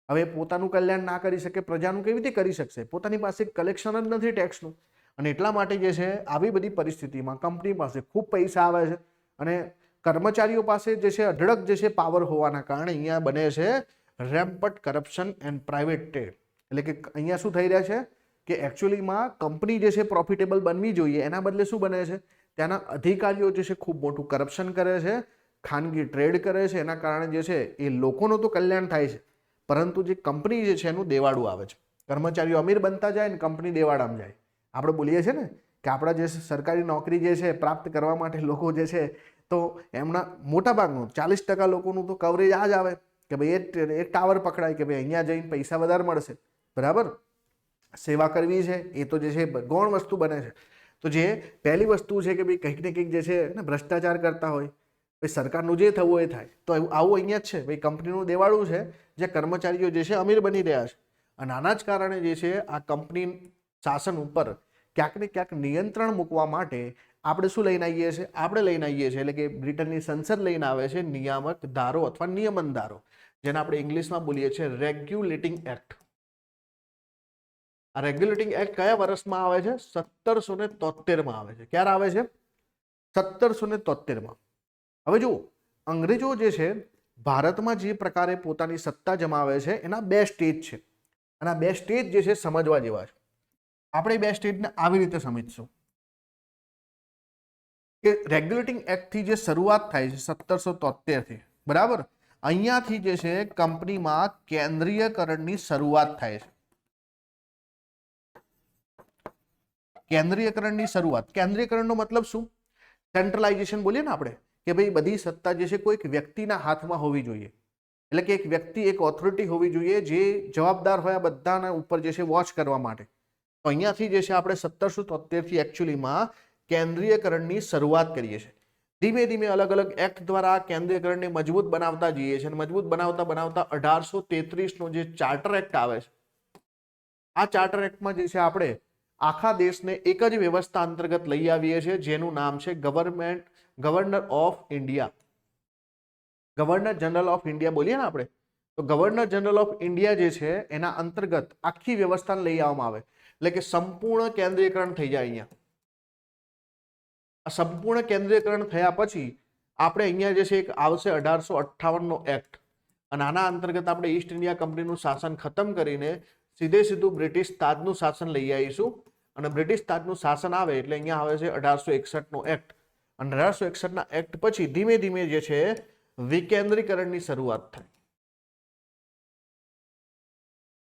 હવે પોતાનું કલ્યાણ ના કરી શકે, પ્રજાનું કેવી રીતે કરી શકશે? પોતાની પાસે કલેક્શન જ નથી ટેક્સનું. અને એટલા માટે જે છે આવી બધી પરિસ્થિતિમાં કંપની પાસે ખૂબ પૈસા આવે છે અને કર્મચારીઓ પાસે જે છે અઢળક જે છે પાવર હોવાના કારણે અહીંયા બને છે રેમ્પન્ટ કરપ્શન એન્ડ પ્રાઇવેટ ટ્રેડ. એટલે કે અહીંયા શું થઈ રહ્યા છે કે એકચ્યુઅલીમાં કંપની જે છે પ્રોફિટેબલ બનવી જોઈએ, એના બદલે શું બને છે, ત્યાંના અધિકારીઓ જે છે ખૂબ મોટું કરપ્શન કરે છે, ખાનગી ટ્રેડ કરે છે. એના કારણે જે છે એ લોકોનું તો કલ્યાણ થાય છે, પરંતુ જે કંપની જે છે એનું દેવાળું આવે છે. કર્મચારીઓ અમીર બનતા જાય ને કંપની દેવાળામાં જાય. આપણે બોલીએ છીએ ને કે આપણા જે સરકારી નોકરી જે છે પ્રાપ્ત કરવા માટે લોકો જે છે તો એમના મોટાભાગનું 40% લોકોનું તો કવરેજ આ જ આવે કે ભાઈ એક ટાવર પકડાય કે ભાઈ અહીંયા જઈને પૈસા વધારે મળશે, બરાબર. સેવા કરવી છે એ તો જે છે ગૌણ વસ્તુ બને છે. તો જે પહેલી વસ્તુ છે કે ભાઈ કંઈક ને કંઈક જે છે ને ભ્રષ્ટાચાર કરતા હોય, ભાઈ સરકારનું જે થવું એ થાય. તો આવું અહીંયા જ છે, ભાઈ કંપનીનું દેવાળું છે, જે કર્મચારીઓ જે છે અમીર બની રહ્યા છે. અને આના જ કારણે જે છે આ કંપની શાસન ઉપર ક્યાંક ને ક્યાંક નિયંત્રણ મૂકવા માટે આપણે શું લઈને આવીએ છીએ? આપણે લઈને આવીએ છીએ એટલે કે બ્રિટનની સંસદ લઈને આવે છે નિયામક ધારો અથવા નિયમન ધારો, જેને આપણે ઇંગ્લિશમાં બોલીએ છીએ રેગ્યુલેટિંગ એક્ટ. આ રેગ્યુલેટિંગ એક્ટ કયા વર્ષમાં આવે છે? 1773માં આવે છે. ક્યારે આવે છે? 1773માં. હવે જુઓ, અંગ્રેજો જે છે ભારતમાં જે પ્રકારે પોતાની સત્તા જમાવે છે એના બે સ્ટેજ છે, અને આ બે સ્ટેજ જે છે સમજવા જેવા છે. આપણે બે સ્ટેજને આવી રીતે સમજીશું કે રેગ્યુલેટિંગ એક્ટથી જે શરૂઆત થાય છે 1773થી, બરાબર. અહીંયાથી જે છે કંપનીમાં કેન્દ્રીયકરણની શરૂઆત થાય છે. કેન્દ્રીયકરણની શરૂઆત. કેન્દ્રીયકરણનો મતલબ શું? સેન્ટ્રલાઇઝેશન બોલીએ ને આપણે કે ભાઈ બધી સત્તા જે છે કોઈક વ્યક્તિના હાથમાં હોવી જોઈએ. એટલે કે એક વ્યક્તિ, એક ઓથોરિટી હોવી જોઈએ જે જવાબદાર હોય આ બધાના ઉપર જે છે વોચ કરવા માટે. તો અહીંયાથી જે છે આપણે 1773થી એકચ્યુઅલીમાં કેન્દ્રીયકરણની શરૂઆત કરીએ છીએ. ધીમે ધીમે અલગ અલગ એક્ટ દ્વારા કેન્દ્રીયકરણને મજબૂત બનાવતા જઈએ છીએ અને મજબૂત બનાવતા બનાવતા 1833નો જે ચાર્ટર એક્ટ આવે છે, આ ચાર્ટર એક્ટમાં જે છે આપણે આખા દેશને એક જ વ્યવસ્થા અંતર્ગત લઈ આવીએ છીએ, જેનું નામ છે governor of India. Governor general of India બોલીએ ને આપણે, તો ગવર્નર જનરલ ઓફ ઇન્ડિયા જે છે એના અંતર્ગત આખી વ્યવસ્થાને લઈ આવવામાં આવે. એટલે કે સંપૂર્ણ કેન્દ્રીયકરણ થઈ જાય. અહીંયા આ સંપૂર્ણ કેન્દ્રીયકરણ થયા પછી આપણે અહીંયા જે છે એક આવશે 1858નો એક્ટ, અને આના અંતર્ગત આપણે ઈસ્ટ ઇન્ડિયા કંપનીનું શાસન ખતમ કરીને સીધું બ્રિટિશ તાજનું શાસન લઈ આવીશું. અને બ્રિટિશ તાજનું શાસન આવે એટલે અહીંયા આવે છે 1861નો એક્ટ. અને 1861ના એક્ટ પછી ધીમે ધીમે જે છે વિકેન્દ્રીકરણની શરૂઆત થાય.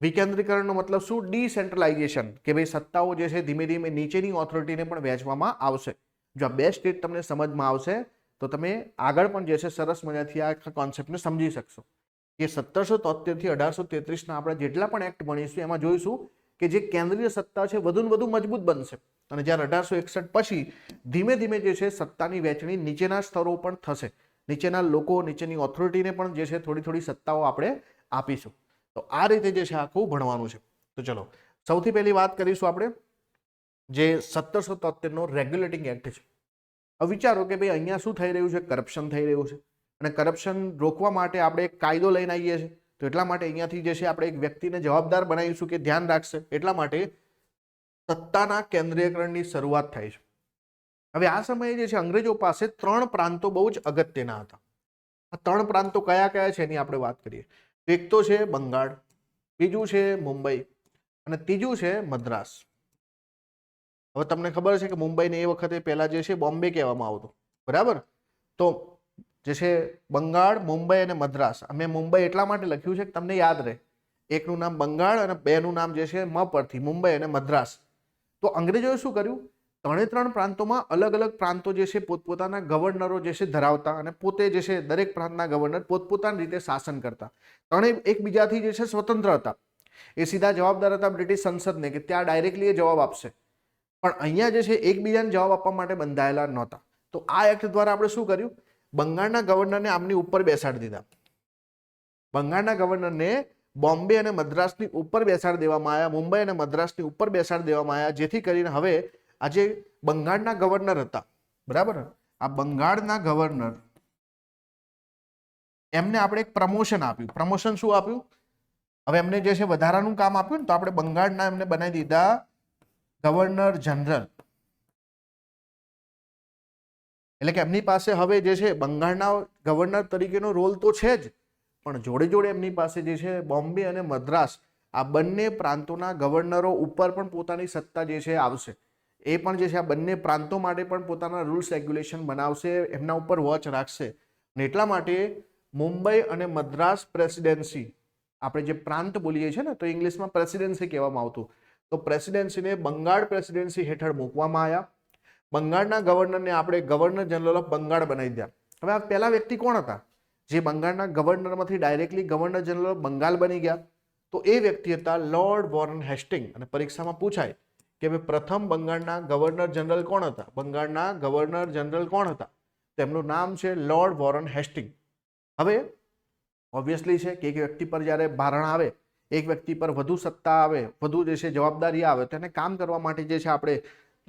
વિકેન્દ્રીકરણનો મતલબ શું? ડિસેન્ટ્રલાઇઝેશન, કે ભાઈ સત્તાઓ જે છે ધીમે ધીમે નીચેની ઓથોરિટીને પણ વહેંચવામાં આવશે. જો આ બે સ્ટેટ તમને સમજમાં આવશે તો તમે આગળ પણ જે છે સરસ મજાથી આ કોન્સેપ્ટને સમજી શકશો. કે 1773થી 1833ના આપણે જેટલા પણ એક્ટ ભણીશું એમાં જોઈશું કે જે કેન્દ્રીય સત્તા છે વધુ ને વધુ મજબૂત બનશે. અને જ્યારે 1861 પછી ધીમે ધીમે જે છે સત્તાની વહેંચણી નીચેના સ્તરો પણ થશે. નીચેના લોકો, નીચેની ઓથોરિટીને પણ જે છે થોડી થોડી સત્તાઓ આપણે આપીશું. તો આ રીતે જે છે આખું ભણવાનું છે. તો ચલો સૌથી પહેલી વાત કરીશું આપણે જે 1773નો રેગ્યુલેટિંગ એક્ટ છે. હવે વિચારો કે ભાઈ અહીંયા શું થઈ રહ્યું છે? કરપ્શન થઈ રહ્યું છે, અને કરપ્શન રોકવા માટે આપણે એક કાયદો લઈને આવીએ છીએ. તો એટલા માટે અહીંયાથી જે છે આપણે એક વ્યક્તિને જવાબદાર બનાવીશું કે ધ્યાન રાખશે. એટલા માટે સત્તાના કેન્દ્રીયકરણની શરૂઆત થાય છે. હવે આ સમયે જે છે અંગ્રેજો પાસે 3 પ્રાંતો બહુ જ અગત્યના હતા. આ 3 પ્રાંતો કયા કયા છે એની આપણે વાત કરીએ. એક તો છે બંગાળ, બીજું છે મુંબઈ, અને ત્રીજું છે મદ્રાસ. હવે તમને ખબર છે કે મુંબઈને એ વખતે પહેલા જે છે બોમ્બે કહેવામાં આવતું, બરાબર. તો જે છે બંગાળ, મુંબઈ અને મદ્રાસ. મેં મુંબઈ એટલા માટે લખ્યું છે કે તમને યાદ રહે. એકનું નામ બંગાળ અને બેનું નામ જે છે મ પરથી, મુંબઈ અને મદ્રાસ. તો અંગ્રેજોએ શું કર્યું? 3 પ્રાંતોમાં અલગ અલગ પ્રાંતો જે છે પોતપોતાના ગવર્નરો જે છે ધરાવતા, અને પોતે જે છે દરેક પ્રાંતના ગવર્નર પોતપોતાની રીતે શાસન કરતા. ત્રણેય એકબીજાથી જે છે સ્વતંત્ર હતા. એ સીધા જવાબદાર હતા બ્રિટિશ સંસદને કે ત્યાં ડાયરેક્ટલી એ જવાબ આપશે, પણ અહીંયા જે છે એકબીજાને જવાબ આપવા માટે બંધાયેલા નહોતા. તો આ એક્ટ દ્વારા આપણે શું કર્યું? બંગાળના ગવર્નરને આમની ઉપર બેસાડી દીધા. બંગાળના ગવર્નરને બોમ્બે અને મદ્રાસની ઉપર બેસાડી દેવામાં આવ્યા, મુંબઈ અને મદ્રાસની ઉપર બેસાડી દેવામાં આવ્યા, જેથી કરીને હવે આ જે બંગાળના ગવર્નર હતા, બરાબર, આ બંગાળના ગવર્નર એમને આપણે એક પ્રમોશન આપ્યું. પ્રમોશન શું આપ્યું? હવે એમને જે છે વધારાનું કામ આપ્યું ને, તો આપણે બંગાળના એમને બનાવી દીધા ગવર્નર જનરલ. એટલે કે એમની પાસે હવે જે છે બંગાળના ગવર્નર તરીકેનો રોલ તો છે જ, પણ જોડે જોડે એમની પાસે જે છે બોમ્બે અને મદ્રાસ આ બંને પ્રાંતોના ગવર્નરો ઉપર પણ પોતાની સત્તા જે છે આવશે. એ પણ જે છે આ બંને પ્રાંતો માટે પણ પોતાના રૂલ્સ રેગ્યુલેશન બનાવશે, એમના ઉપર વોચ રાખશે. અને એટલા માટે મુંબઈ અને મદ્રાસ પ્રેસિડેન્સી, આપણે જે પ્રાંત બોલીએ છીએ ને, તો ઇંગ્લિશમાં પ્રેસિડેન્સી કહેવામાં આવતું, તો પ્રેસિડેન્સીને બંગાળ પ્રેસિડેન્સી હેઠળ મૂકવામાં આવ્યા. બંગાળના ગવર્નરને આપણે ગવર્નર જનરલ ઓફ બંગાળ બનાવી દીધા. હવે આ પહેલા વ્યક્તિ કોણ હતા જે બંગાળના ગવર્નરમાંથી directly governor general of Bengal બની ગયા? તો એ વ્યક્તિ હતા લોર્ડ વોરન હેસ્ટિંગ. અને પરીક્ષામાં પૂછાય કે ભાઈ પ્રથમ બંગાળના ગવર્નર જનરલ કોણ હતા? બંગાળના ગવર્નર જનરલ કોણ હતા? તેમનું નામ છે લોર્ડ વોરન હેસ્ટિંગ. હવે ઓબ્વિયસલી છે કે એક વ્યક્તિ પર જ્યારે ભારણ આવે, એક વ્યક્તિ પર વધુ સત્તા આવે, વધુ જે છે જવાબદારી આવે, તો એને કામ કરવા માટે જે છે આપણે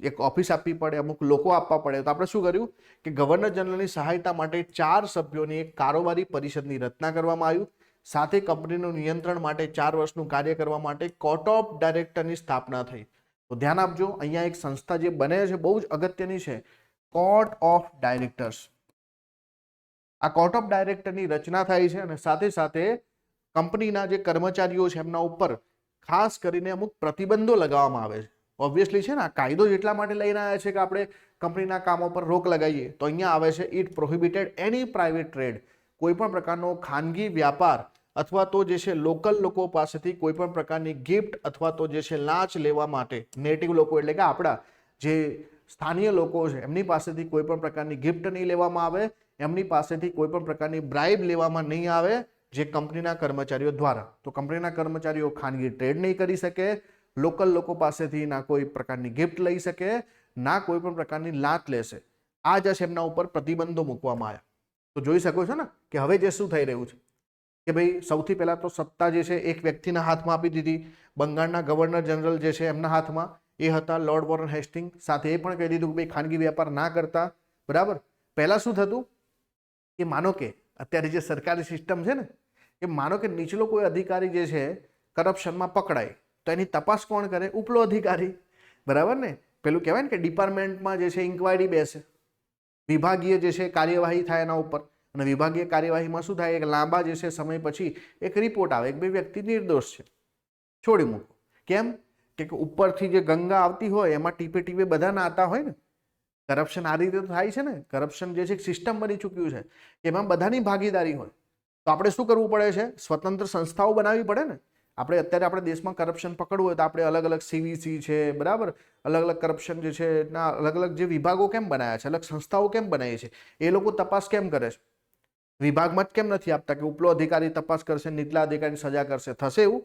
એક ઓફિસ આપવી પડે, અમુક લોકો આપવા પડે. તો આપણે શું કર્યું કે ગવર્નર જનરલની સહાયતા માટે 4 સભ્યોની એક કારોબારી પરિષદની રચના કરવામાં આવ્યું. સાથે કંપનીનું નિયંત્રણ માટે 4 વર્ષનું કાર્ય કરવા માટે કોર્ટ ઓફ ડાયરેક્ટરની સ્થાપના થઈ. તો ધ્યાન આપજો, અહીંયા એક સંસ્થા જે બને છે બહુ જ અગત્યની છે, કોર્ટ ઓફ ડાયરેક્ટર્સ. આ કોર્ટ ઓફ ડાયરેક્ટરની રચના થાય છે અને સાથે સાથે કંપનીના જે કર્મચારીઓ છે એમના ઉપર ખાસ કરીને અમુક પ્રતિબંધો લગાવવામાં આવે છે. ઓબ્વિયસલી છે ને, આ કાયદો એટલા માટે લઈને આવ્યા છે કે આપણે કંપનીના કામો પર રોક લગાવીએ. તો અહીંયા આવે છે it prohibited any private trade, કોઈ પણ પ્રકારનો ખાનગી વ્યાપાર અથવા તો જે છે લોકલ લોકો પાસેથી કોઈ પણ પ્રકારની ગિફ્ટ અથવા તો જે છે લાંચ લેવા માટે, નેટિવ લોકો એટલે કે આપણા જે સ્થાનિય લોકો છે એમની પાસેથી કોઈ પણ પ્રકારની ગિફ્ટ નહીં લેવામાં આવે, એમની પાસેથી કોઈ પણ પ્રકારની બ્રાઇબ લેવામાં નહીં આવે જે કંપનીના કર્મચારીઓ દ્વારા. તો કંપનીના કર્મચારીઓ ખાનગી ટ્રેડ નહીં કરી શકે, લોકલ લોકો પાસેથી ના કોઈ પ્રકારની ગિફ્ટ લઈ શકે, ના કોઈ પણ પ્રકારની લાંચ લેશે. આ જ એમના ઉપર પ્રતિબંધો મૂકવામાં આવ્યા. તો જોઈ શકો છો ને કે હવે જે શું થઈ રહ્યું છે કે ભાઈ સૌથી પહેલા તો સત્તા જે છે એક વ્યક્તિના હાથમાં આપી દીધી, બંગાળના ગવર્નર જનરલ જે છે એમના હાથમાં, એ હતા લોર્ડ વોરન હેસ્ટિંગ. સાથે એ પણ કહી દીધું કે ભાઈ ખાનગી વેપાર ના કરતા, બરાબર. પહેલા શું થતું કે માનો કે અત્યારે જે સરકારી સિસ્ટમ છે ને, કે માનો કે નીચલો કોઈ અધિકારી જે છે કરપ્શનમાં પકડાય, તો એની તપાસ કોણ કરે? ઉપલો અધિકારી, બરાબર ને. પેલું કહેવાય ને કે ડિપાર્ટમેન્ટમાં જે છે ઇન્ક્વાયરી બેસે, વિભાગીય જે છે કાર્યવાહી થાય એના ઉપર. અને વિભાગીય કાર્યવાહીમાં શું થાય? એક લાંબા જે છે સમય પછી એક રિપોર્ટ આવે કે ભાઈ વ્યક્તિ નિર્દોષ છે, છોડી મૂકો. કેમ કે ઉપરથી જે ગંગા આવતી હોય એમાં ટીપે ટીપે બધા નાતા હોય ને. કરપ્શન આ રીતે થાય છે ને. કરપ્શન જે છે સિસ્ટમ બની ચૂક્યું છે, એમાં બધાની ભાગીદારી હોય. તો આપણે શું કરવું પડે છે? સ્વતંત્ર સંસ્થાઓ બનાવવી પડે ને. આપણે અત્યારે આપણે દેશમાં કરપ્શન પકડવું હોય તો આપણે અલગ અલગ CVC છે, બરાબર, અલગ અલગ કરપ્શન જે છે ના અલગ અલગ જે વિભાગો કેમ બનાવ્યા છે, અલગ સંસ્થાઓ કેમ બનાવી છે, એ લોકો તપાસ કેમ કરે છે? વિભાગમાં જ કેમ નથી આપતા કે ઉપલો અધિકારી તપાસ કરશે, નીચલા અધિકારી સજા કરશે? થશે એવું?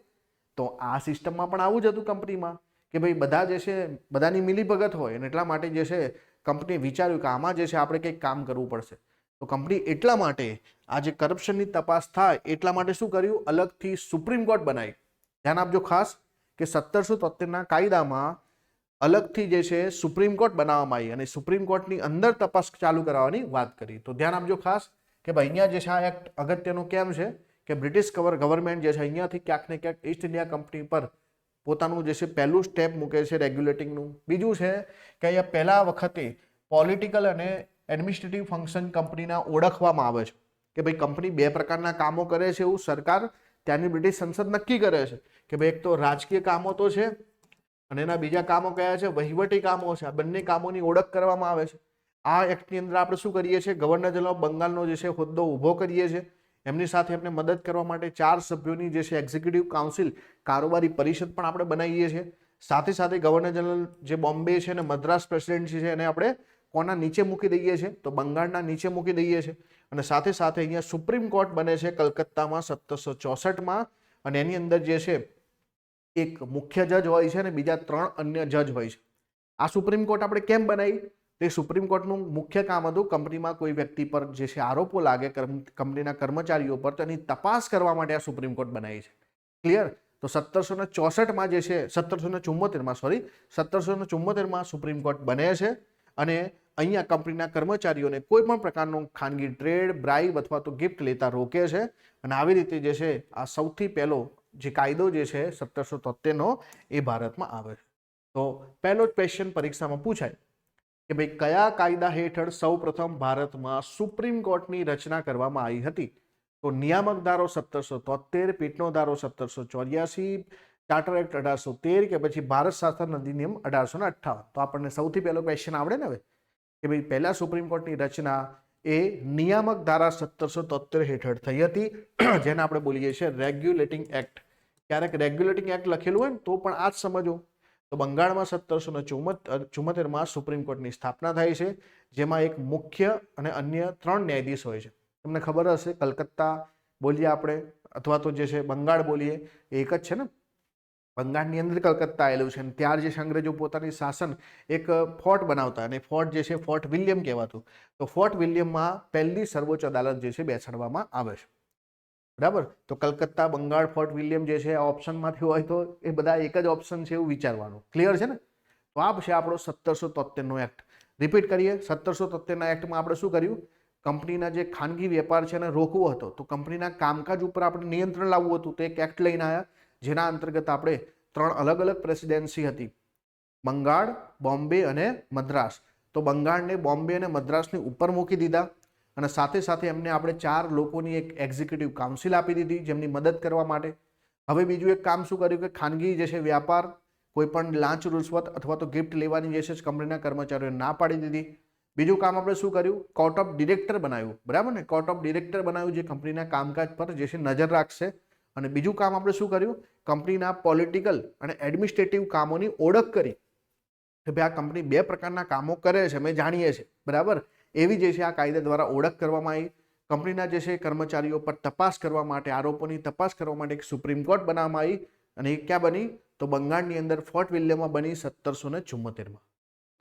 તો આ સિસ્ટમમાં પણ આવું જ હતું કંપનીમાં કે ભાઈ બધા જે છે બધાની મિલીભગત હોય, અને એટલા માટે જે છે કંપનીએ વિચાર્યું કે આમાં જે છે આપણે કંઈક કામ કરવું પડશે. તો કંપની એટલા માટે આ જે કરપ્શનની તપાસ થાય એટલા માટે શું કર્યું? અલગથી સુપ્રીમ કોર્ટ બનાવી. ધ્યાન આપજો ખાસ કે 1773ના કાયદામાં અલગથી જે છે સુપ્રીમ કોર્ટ બનાવવામાં આવી અને સુપ્રીમ કોર્ટની અંદર તપાસ ચાલુ કરાવવાની વાત કરી. તો ધ્યાન આપજો ખાસ કે ભાઈ અહીંયા જે છે આ એક્ટ અગત્યનું કેમ છે કે બ્રિટિશ ગવર્મેન્ટ જે છે અહીંયાથી ક્યાંક ને ક્યાંક ઈસ્ટ ઇન્ડિયા કંપની પર પોતાનું જે છે પહેલું સ્ટેપ મૂકે છે રેગ્યુલેટિંગનું. બીજું છે કે અહીંયા પહેલા વખતે પોલિટિકલ અને એડમિનિસ્ટ્રેટિવ ફંક્શન કંપનીના ઓળખવામાં આવે છે કે ભાઈ કંપની 2 પ્રકારના કામો કરે છે એવું સરકાર, ત્યાંની બ્રિટિશ સંસદ નક્કી કરે છે કે ભાઈ એક તો રાજકીય કામો તો છે અને એના બીજા કામો કયા છે? વહીવટી કામો છે. આ બંને કામોની ઓળખ કરવામાં આવે છે. આ એક્ટની અંદર આપણે શું કરીએ છીએ? ગવર્નર જનરલ ઓફ બંગાળનો જે છે હોદ્દો ઊભો કરીએ છીએ. એમની સાથે આપણે મદદ કરવા માટે 4 સભ્યોની જે છે એક્ઝિક્યુટિવ કાઉન્સિલ, કારોબારી પરિષદ પણ આપણે બનાવીએ છીએ. સાથે સાથે ગવર્નર જનરલ જે બોમ્બે છે અને મદ્રાસ પ્રેસિડેન્સી છે એને આપણે કોના નીચે મૂકી દઈએ છીએ? તો બંગાળના નીચે મૂકી દઈએ છીએ. અને સાથે સાથે અહીંયા સુપ્રીમ કોર્ટ બને છે કલકત્તામાં 1764માં, અને એની અંદર જે છે એક મુખ્ય જજ હોય છે અને બીજા 3 અન્ય જજ હોય છે. આ સુપ્રીમ કોર્ટ આપણે કેમ બનાવી? તે સુપ્રીમ કોર્ટનું મુખ્ય કામ હતું કંપનીમાં કોઈ વ્યક્તિ પર જે છે આરોપો લાગે કંપનીના કર્મચારીઓ પર, તેની તપાસ કરવા માટે આ સુપ્રીમ કોર્ટ બનાવી છે. ક્લિયર? તો 1764માં જે છે 1774માં સુપ્રીમ કોર્ટ બને છે અને અહીંયા કંપનીના કર્મચારીઓને કોઈ પણ પ્રકારનો ખાનગી ટ્રેડ, બ્રાઇબ અથવા તો ગિફ્ટ લેતા રોકે છે. અને આવી રીતે જે છે આ સૌથી પહેલો જે કાયદો જે છે 1773નો એ ભારતમાં આવે છે. તો પહેલો જ ક્વેશ્ચન પરીક્ષામાં પૂછાય કે ભાઈ કયા કાયદા હેઠળ સૌપ્રથમ ભારતમાં સુપ્રીમ કોર્ટની રચના કરવામાં આવી હતી? તો નિયામક ધારો 1773, પીઠનો ધારો 1784, ચાર્ટર એક્ટ 1813 કે પછી ભારત શાસન અધિનિયમ 1858. તો આપણને સૌથી પહેલો ક્વેશ્ચન આવડે ને હવે કે ભાઈ પહેલા સુપ્રીમ કોર્ટની રચના એ નિયામક ધારા 1773 હેઠળ થઈ હતી, જેને આપણે બોલીએ છીએ રેગ્યુલેટિંગ એક્ટ. ક્યારેક રેગ્યુલેટિંગ એક્ટ લખેલું હોય ને તો પણ આ જ સમજો. તો બંગાળમાં 1774માં સુપ્રીમ કોર્ટની સ્થાપના થાય છે, જેમાં એક મુખ્ય અને અન્ય 3 ન્યાયાધીશ હોય છે. તમને ખબર હશે, કલકત્તા બોલીએ આપણે અથવા તો જે છે બંગાળ બોલીએ એ એક જ છે ને. બંગાળની અંદર કલકત્તા આવેલું છે અને ત્યાર જે અંગ્રેજો પોતાની શાસન એક ફોર્ટ બનાવતા અને ફોર્ટ જે છે ફોર્ટ વિલિયમ કહેવાતું. તો ફોર્ટ વિલિયમમાં પહેલી સર્વોચ્ચ અદાલત જે છે બેસાડવામાં આવે છે. બરાબર? તો કલકત્તા, બંગાળ, ફોર્ટ વિલિયમ જે છે આ ઓપ્શનમાંથી હોય તો એ બધા એક જ ઓપ્શન છે એવું વિચારવાનું. ક્લિયર છે ને? તો આ છે આપણો 1773નો એક્ટ. રિપીટ કરીએ. 1773ના એક્ટમાં આપણે શું કર્યું? કંપનીના જે ખાનગી વેપાર છે એને રોકવો હતો. તો કંપનીના કામકાજ ઉપર આપણે નિયંત્રણ લાવવું હતું. તો એક એક્ટ લઈને આવ્યા, જેના અંતર્ગત આપણે 3 અલગ અલગ પ્રેસિડેન્સી હતી, બંગાળ, બોમ્બે અને મદ્રાસ. તો બંગાળને, બોમ્બે અને મદ્રાસની ઉપર મૂકી દીધા અને સાથે સાથે એમને આપણે 4 લોકોની એક એક્ઝિક્યુટિવ કાઉન્સિલ આપી દીધી જેમની મદદ કરવા માટે. હવે બીજું એક કામ શું કર્યું કે ખાનગી જે છે વ્યાપાર, કોઈ પણ લાંચ રૂશ્વત અથવા તો ગિફ્ટ લેવાની જે છે કંપનીના કર્મચારીઓને ના પાડી દીધી. બીજું કામ આપણે શું કર્યું? કોર્ટ ઓફ ડિરેક્ટર બનાવ્યું. બરાબર ને? કોર્ટ ઓફ ડિરેક્ટર બનાવ્યું જે કંપનીના કામકાજ પર જે છે નજર રાખશે. અને બીજું કામ આપણે શું કર્યું? કંપનીના પોલિટિકલ અને એડમિનિસ્ટ્રેટિવ કામોની ઓળખ કરી કે ભાઈ આ કંપની 2 પ્રકારના કામો કરે છે, અમે જાણીએ છીએ. બરાબર? એવી જે છે આ કાયદા દ્વારા ઓળખ કરવામાં આવી. કંપનીના જે છે કર્મચારીઓ પર તપાસ કરવા માટે, આરોપોની તપાસ કરવા માટે એક સુપ્રીમ કોર્ટ બનાવવામાં આવી. અને એ ક્યાં બની? તો બંગાળની અંદર ફોર્ટ વિલિયમમાં બની 1774માં.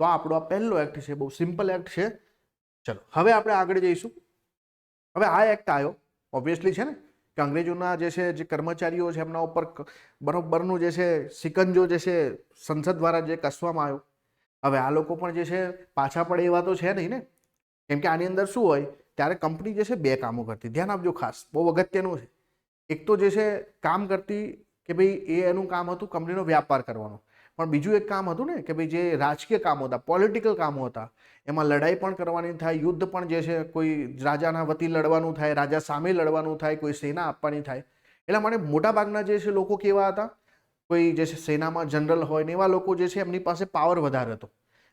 તો આ આપણો આ પહેલો એક્ટ છે, બહુ સિમ્પલ એક્ટ છે. ચલો હવે આપણે આગળ જઈશું. હવે આ એક્ટ આવ્યો ઓબ્વિયસલી છે ને કે અંગ્રેજોના જે છે જે કર્મચારીઓ છે એમના ઉપર બરોબરનું જે છે સિકંજો જે છે સંસદ દ્વારા જે કસવામાં આવ્યો. હવે આ લોકો પણ જે છે પાછા પડે એવા તો છે નહીં ને, કેમ કે આની અંદર શું હોય, ત્યારે કંપની જે છે 2 કામો કરતી. ધ્યાન આપજો, ખાસ બહુ અગત્યનું છે. એક તો જે છે કામ કરતી કે ભાઈ એ એનું કામ હતું કંપનીનો વ્યાપાર કરવાનો, પણ બીજું એક કામ હતું ને કે ભાઈ જે રાજકીય કામો હતા, પોલિટિકલ કામો હતા, એમાં લડાઈ પણ કરવાની થાય, યુદ્ધ પણ જે છે કોઈ રાજાના વતી લડવાનું થાય, રાજા સામે લડવાનું થાય, કોઈ સેના આપવાની થાય. એટલા માટે મોટાભાગના જે છે લોકો કેવા હતા, કોઈ જે છે સેનામાં જનરલ હોય ને એવા લોકો જે છે એમની પાસે પાવર વધારે હતો.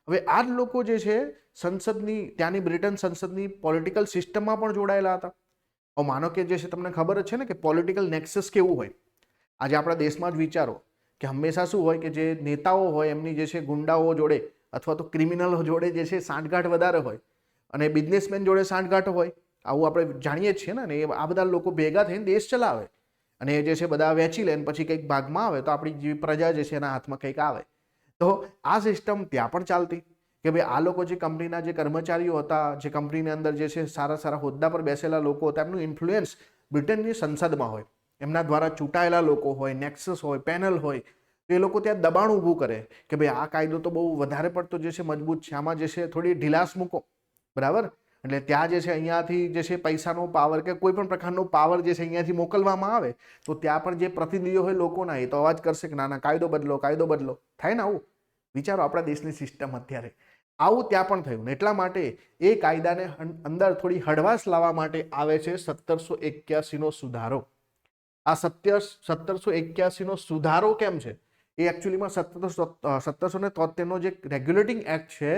હવે આ જ લોકો જે છે સંસદની, ત્યાંની બ્રિટન સંસદની પોલિટિકલ સિસ્ટમમાં પણ જોડાયેલા હતા. હવે માનો કે જે છે તમને ખબર જ છે ને કે પોલિટિકલ નેક્સસ કેવું હોય. આજે આપણા દેશમાં જ વિચારો કે હંમેશા શું હોય કે જે નેતાઓ હોય એમની જે છે ગુંડાઓ જોડે અથવા તો ક્રિમિનલો જોડે જે છે સાંઠગાંઠ વધારે હોય અને બિઝનેસમેન જોડે સાંઠગાંઠ હોય. આવું આપણે જાણીએ જ છીએ ને. આ બધા લોકો ભેગા થઈને દેશ ચલાવે અને એ જે છે બધા વેચી લે, પછી કંઈક ભાગમાં આવે તો આપણી જે પ્રજા જે છે એના હાથમાં કંઈક આવે. તો આ સિસ્ટમ ત્યાં પણ ચાલતી કે ભાઈ આ લોકો જે કંપનીના જે કર્મચારીઓ હતા, જે કંપનીની અંદર જે છે સારા સારા હોદ્દા પર બેસેલા લોકો હતા, એમનું ઇન્ફ્લુઅન્સ બ્રિટનની સંસદમાં હોય, એમના દ્વારા ચૂંટાયેલા લોકો હોય, નેક્સસ હોય, પેનલ હોય, તો એ લોકો ત્યાં દબાણ ઊભું કરે કે ભાઈ આ કાયદો તો બહુ વધારે પડતો જે છે મજબૂત છે, આમાં જે છે થોડી ઢીલાસ મૂકો. બરાબર? એટલે ત્યાં જે છે અહીંયાથી જે છે પૈસાનો પાવર કે કોઈ પણ પ્રકારનો પાવર જે છે અહીંયાથી મોકલવામાં આવે તો ત્યાં પણ જે પ્રતિનિધિઓ હોય લોકોના એ તો અવાજ કરશે કે ના ના કાયદો બદલો, કાયદો બદલો. થાય ને આવું? વિચારો આપણા દેશની સિસ્ટમ અત્યારે આવું ત્યાં પણ થયું. એટલા માટે એ કાયદાને અંદર થોડી હળવાશ લાવવા માટે આવે છે 1781નો સુધારો. આ 1781નો સુધારો કેમ છે? એ એકચ્યુઅલીમાં 1773નો જે રેગ્યુલેટિંગ એક્ટ છે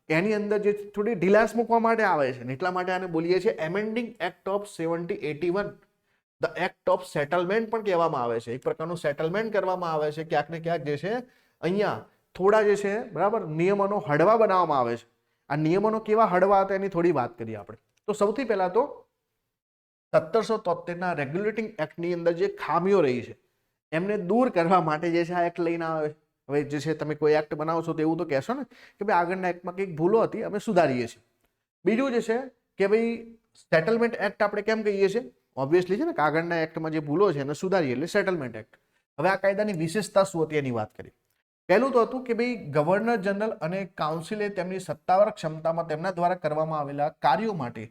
એની અંદર જે થોડી ઢીલાસ મૂકવા માટે આવે છે. એટલા માટે આને બોલીએ છીએ amending act of 1781. The act of settlement પણ કહેવામાં આવે છે. એક પ્રકારનું સેટલમેન્ટ કરવામાં આવે છે ક્યાંક ને ક્યાંક જે છે અહીંયા થોડા જે છે બરાબર નિયમોનો હળવા બનાવવામાં આવે છે. આ નિયમોનો કેવા હળવા હતા એની થોડી વાત કરીએ આપણે. તો સૌથી પહેલા તો 1773ના રેગ્યુલેટિંગ એક્ટની અંદર જે ખામીઓ રહી છે એમને દૂર કરવા માટે જે છે આ એક્ટ લઈને આવે છે. હવે જે છે તમે કોઈ એક્ટ બનાવો છો તો એવું તો કહેશો ને કે ભાઈ આગળના એક્ટમાં કંઈક ભૂલો હતી, અમે સુધારીએ છીએ. બીજું જે છે કે ભાઈ સેટલમેન્ટ એક્ટ આપણે કેમ કહીએ છીએ? ઓબ્વિયસલી છે ને કે આગળના એક્ટમાં જે ભૂલો છે એને સુધારીએ એટલે સેટલમેન્ટ એક્ટ. હવે આ કાયદાની વિશેષતા શું હતી એની વાત કરીએ. પહેલું તો હતું કે ભાઈ ગવર્નર જનરલ અને કાઉન્સિલે તેમની સત્તાવાર ક્ષમતામાં તેમના દ્વારા કરવામાં આવેલા કાર્યો માટે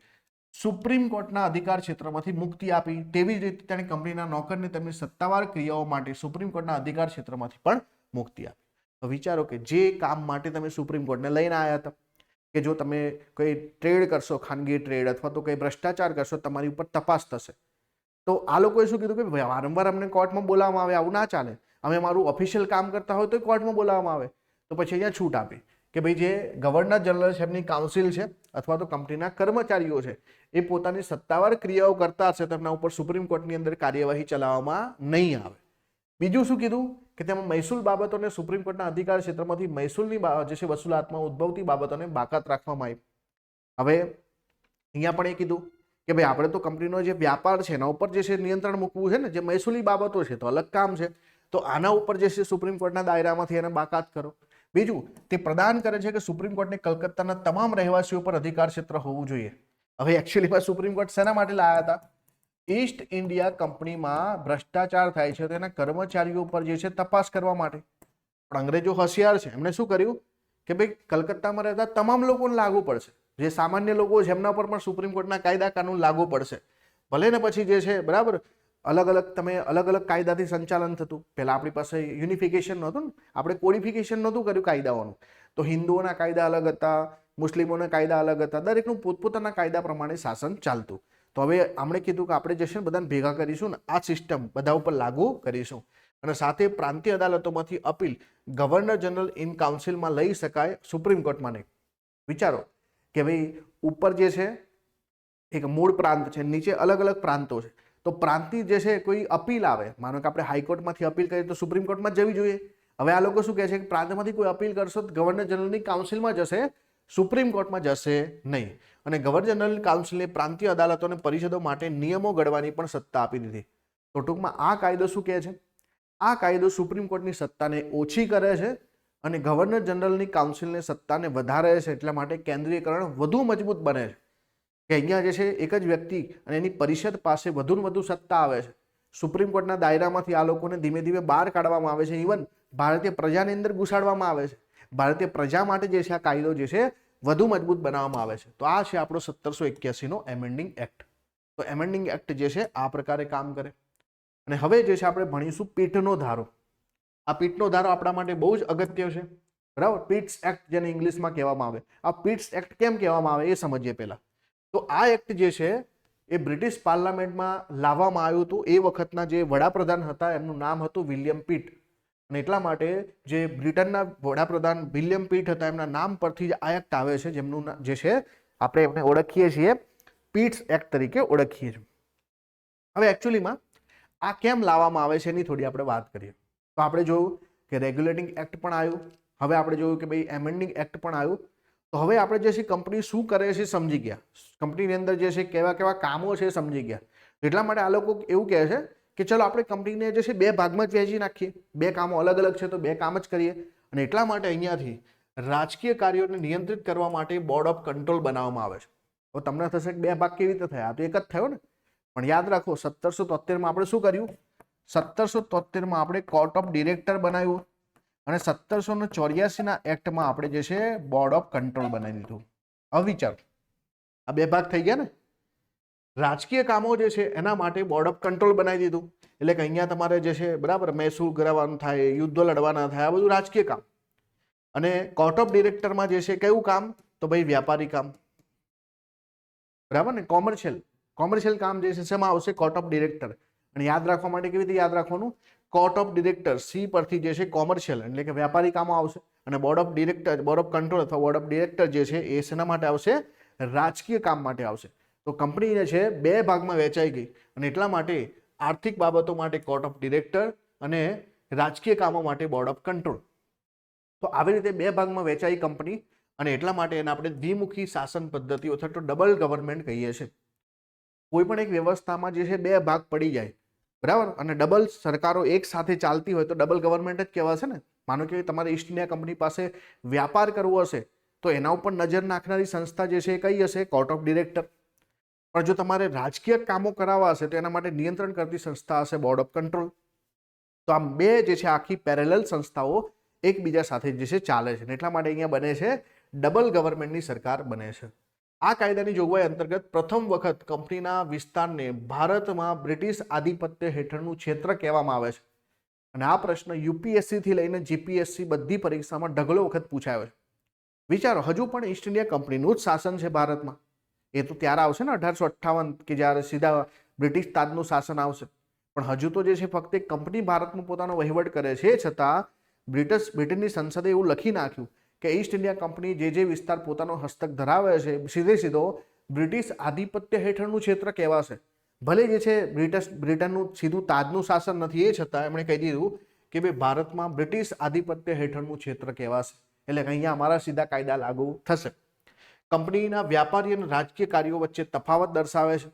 સુપ્રીમ કોર્ટના અધિકાર ક્ષેત્રમાંથી મુક્તિ આપી. તેવી જ રીતે તેણે કંપનીના નોકરને તેમની સત્તાવાર ક્રિયાઓ માટે સુપ્રીમ કોર્ટના અધિકાર ક્ષેત્રમાંથી પણ મુક્તિ આપી. તો વિચારો કે જે કામ માટે તમે સુપ્રીમ કોર્ટને લઈને આવ્યા હતા કે જો તમે કોઈ ટ્રેડ કરશો, ખાનગી ટ્રેડ અથવા તો કોઈ ભ્રષ્ટાચાર કરશો, તમારી ઉપર તપાસ થશે, તો આ લોકોએ શું કીધું કે વારંવાર અમને કોર્ટમાં બોલાવવામાં આવે, આવું ના ચાલે. અમે મારું ઓફિશિયલ કામ કરતા હોય તો કોર્ટમાં બોલાવવામાં આવે. તો પછી અહીંયા છૂટ આપી કે ભાઈ જે ગવર્નર જનરલ સાહેબની કાઉન્સિલ છે અથવા તો કંપનીના કર્મચારીઓ છે એ પોતાની સત્તાવાર ક્રિયાઓ કરતા હશે, તેમના ઉપર સુપ્રીમ કોર્ટની અંદર કાર્યવાહી ચલાવવામાં નહીં આવે. બીજું શું કીધું કે તેમાં મહેસૂલ બાબતોને સુપ્રીમ કોર્ટના અધિકાર ક્ષેત્રમાંથી મહેસૂલની જે છે વસૂલાતમાં ઉદ્ભવતી બાબતોને બાકાત રાખવામાં આવી. હવે અહીંયા પણ એ કીધું કે ભાઈ આપણે તો કંપનીનો જે વ્યાપાર છે એના ઉપર જે છે નિયંત્રણ મૂકવું છે ને, જે મહેસૂલી બાબતો છે તો અલગ કામ છે, તો આના ઉપર જે છે સુપ્રીમ કોર્ટના દાયરામાંથી એને બાકાત કરો. બીજું તે પ્રદાન કરે છે કે સુપ્રીમ કોર્ટને કલકત્તાના તમામ રહેવાસીઓ પર અધિકાર ક્ષેત્ર હોવું જોઈએ. હવે એકચ્યુઅલીમાં સુપ્રીમ કોર્ટ શેના માટે લાવ્યા હતા? ઈસ્ટ ઇન્ડિયા કંપનીમાં ભ્રષ્ટાચાર થાય છે તો એના કર્મચારીઓ પર જે છે તપાસ કરવા માટે. પણ અંગ્રેજો હોશિયાર છે, એમણે શું કર્યું કે ભાઈ કલકત્તામાં રહેતા તમામ લોકોને લાગુ પડશે, જે સામાન્ય લોકો છે એમના પર પણ સુપ્રીમ કોર્ટના કાયદા કાનૂન લાગુ પડશે. ભલે ને પછી જે છે બરાબર અલગ અલગ કાયદાથી સંચાલન થતું. પહેલા આપણી પાસે યુનિફિકેશન નહોતું ને, આપણે કોડિફિકેશન નહોતું કર્યું કાયદાઓનું, તો હિન્દુઓના કાયદા અલગ હતા, મુસ્લિમોના કાયદા અલગ હતા, દરેકનું પોતપોતાના કાયદા પ્રમાણે શાસન ચાલતું. તો હવે આમણે કીધું કે આપણે જે છે બધાને ભેગા કરીશું ને આ સિસ્ટમ બધા ઉપર લાગુ કરીશું, અને સાથે પ્રાંતીય અદાલતોમાંથી અપીલ ગવર્નર જનરલ ઇન કાઉન્સિલમાં લઈ શકાય, સુપ્રીમ કોર્ટમાં નહીં. વિચારો કે ભાઈ ઉપર જે છે એક મૂળ પ્રાંત છે, નીચે અલગ અલગ પ્રાંતો છે, તો પ્રાંતની જે છે કોઈ અપીલ આવે, માનો કે આપણે હાઈકોર્ટમાંથી અપીલ કરીએ તો સુપ્રીમ કોર્ટમાં જવી જોઈએ. હવે આ લોકો શું કહે છે કે પ્રાંતમાંથી કોઈ અપીલ કરશો તો ગવર્નર જનરલની કાઉન્સિલમાં જશે, સુપ્રીમ કોર્ટમાં જશે નહીં. અને ગવર્નર જનરલ કાઉન્સિલે પ્રાંતીય અદાલતો અને પરિષદો માટે નિયમો ઘડવાની પણ સત્તા આપી દીધી. તો ટૂંકમાં આ કાયદો શું કહે છે? આ કાયદો સુપ્રીમ કોર્ટની સત્તાને ઓછી કરે છે અને ગવર્નર જનરલની કાઉન્સિલની સત્તાને વધારે છે. એટલા માટે કેન્દ્રીયકરણ વધુ મજબૂત બને છે કે અહીંયા જે છે એક જ વ્યક્તિ અને એની પરિષદ પાસે વધુ ને વધુ સત્તા આવે છે. સુપ્રીમ કોર્ટના દાયરામાંથી આ લોકોને ધીમે ધીમે બહાર કાઢવામાં આવે છે, ઇવન ભારતીય પ્રજાની અંદર ઘુસાડવામાં આવે છે. ભારતીય પ્રજા માટે જે છે આ કાયદો જે છે વધુ મજબૂત બનાવવામાં આવે છે. તો આ છે આપણો 1781નો એમેન્ડિંગ એક્ટ. તો એમેન્ડિંગ એક્ટ જે છે આ પ્રકારે કામ કરે. અને હવે જે છે આપણે ભણીશું પીઠનો ધારો. આ પીઠનો ધારો આપણા માટે બહુ જ અગત્ય છે, બરાબર. પીટ્સ એક્ટ જેને ઇંગ્લિશમાં કહેવામાં આવે. આ પીટ્સ એક્ટ કેમ કહેવામાં આવે એ સમજીએ પહેલા. તો આ એક્ટ જે છે એ બ્રિટિશ પાર્લામેન્ટમાં લાવવામાં આવ્યું હતું. એ વખતના જે વડાપ્રધાન હતા એમનું નામ હતું વિલિયમ પીટ, અને એટલા માટે જે બ્રિટનના વડાપ્રધાન વિલિયમ પીટ હતા એમના નામ પરથી જ આ એક્ટ આવે છે, જેમનું જે છે આપણે એમને ઓળખીએ છીએ પીટ્સ એક્ટ તરીકે ઓળખીએ છીએ. હવે એકચ્યુઅલીમાં આ કેમ લાવવામાં આવે છે એની થોડી આપણે વાત કરીએ. તો આપણે જોયું કે રેગ્યુલેટિંગ એક્ટ પણ આવ્યું, હવે આપણે જોયું કે ભાઈ એમેન્ડિંગ એક્ટ પણ આવ્યું. તો હવે આપણે જે છે કંપની શું કરે છે સમજી ગયા, કંપનીની અંદર જે છે કેવા કેવા કામો છે સમજી ગયા. એટલા માટે આ લોકો એવું કહે છે કે ચલો આપણે કંપનીને જે છે બે ભાગમાં જ વહેંચી નાખીએ, બે કામો અલગ અલગ છે તો બે કામ જ કરીએ. અને એટલા માટે અહીંયાથી રાજકીય કાર્યોને નિયંત્રિત કરવા માટે બોર્ડ ઓફ કંટ્રોલ બનાવવામાં આવે છે. તો તમને થશે કે બે ભાગ કેવી રીતે થયા? તો એક જ થયો ને. પણ યાદ રાખો 1773માં આપણે શું કર્યું? 1773માં આપણે કોર્ટ ઓફ ડિરેક્ટર બનાવ્યું અને 1784ના એક્ટમાં આપણે જે છે બોર્ડ ઓફ કંટ્રોલ બનાવી દીધું. હવે વિચારો આ બે ભાગ થઈ ગયા ને. રાજકીય કામો જે છે એના માટે બોર્ડ ઓફ કંટ્રોલ બનાવી દીધું, એટલે કે અહીંયા તમારે જે છે બરાબર મહેસૂલ કરાવવાનું થાય, યુદ્ધો લડવાના થાય, આ બધું રાજકીય કામ. અને કોર્ટ ઓફ ડિરેક્ટરમાં જે છે કયું કામ? તો ભાઈ વ્યાપારી કામ, બરાબર ને. કોમર્શિયલ કામ જે છે શેમાં આવશે? Court of director. અને યાદ રાખવા માટે કેવી રીતે યાદ રાખવાનું? કોર્ટ ઓફ ડિરેક્ટર સી પરથી જે છે કોમર્શિયલ એટલે કે વ્યાપારી કામો આવશે, અને board of director, board of control અથવા બોર્ડ ઓફ ડિરેક્ટર જે છે એ શેના માટે આવશે? રાજકીય કામ માટે આવશે. તો કંપની જે છે બે ભાગમાં વહેંચાઈ ગઈ, અને એટલા માટે આર્થિક બાબતો માટે કોર્ટ ઓફ ડિરેક્ટર અને રાજકીય કામો માટે બોર્ડ ઓફ કંટ્રોલ. તો આવી રીતે બે ભાગમાં વહેંચાઈ કંપની, અને એટલા માટે એને આપણે દ્વિમુખી શાસન પદ્ધતિ અથવા તો ડબલ ગવર્નમેન્ટ કહીએ છીએ. કોઈ પણ એક વ્યવસ્થામાં જે છે બે ભાગ પડી જાય, બરાબર, અને ડબલ સરકારો એક સાથે ચાલતી હોય તો ડબલ ગવર્નમેન્ટ જ કહેવાશે ને. માનો કે તમારે ઈસ્ટ ઇન્ડિયા કંપની પાસે વ્યાપાર કરવો હશે તો એના ઉપર નજર નાખનારી સંસ્થા જે છે એ કઈ હશે? Court of director. પણ જો તમારે રાજકીય કામો કરાવવા હશે તો એના માટે નિયંત્રણ કરતી સંસ્થા હશે બોર્ડ ઓફ કંટ્રોલ. તો આમ બે જે છે આખી પેરેલલ સંસ્થાઓ એકબીજા સાથે જે છે ચાલે છે, એટલા માટે અહીંયા બને છે ડબલ ગવર્મેન્ટની સરકાર બને છે. આ કાયદાની જોગવાઈ અંતર્ગત પ્રથમ વખત કંપનીના વિસ્તારને ભારતમાં બ્રિટિશ આધિપત્ય હેઠળનું ક્ષેત્ર કહેવામાં આવે છે. અને આ પ્રશ્ન યુપીએસસી થી લઈને જીપીએસસી બધી પરીક્ષામાં ઢગલો વખત પૂછાયો છે. વિચારો, હજુ પણ ઈસ્ટ ઇન્ડિયા કંપનીનું જ શાસન છે ભારતમાં. એ તો ત્યારે આવશે ને 1858 કે જ્યારે સીધા બ્રિટિશ તાજનું શાસન આવશે. પણ હજુ તો જે છે ફક્ત એક કંપની ભારતમાં પોતાનો વહીવટ કરે છે. છતાં બ્રિટનની સંસદે એવું લખી નાખ્યું કે ઈસ્ટ ઇન્ડિયા કંપની જે વિસ્તાર પોતાનો હસ્તક ધરાવે છે સીધો બ્રિટિશ આધિપત્ય હેઠળનું ક્ષેત્ર કહેવાશે. ભલે જે છે બ્રિટનનું સીધું તાજનું શાસન નથી, એ છતાં એમણે કહી દીધું કે ભાઈ ભારતમાં બ્રિટિશ આધિપત્ય હેઠળનું ક્ષેત્ર કહેવાશે. એટલે અહીંયા અમારા સીધા કાયદા લાગુ થશે. કંપનીના વ્યાપારી અને રાજકીય કાર્યો વચ્ચે તફાવત દર્શાવે છે.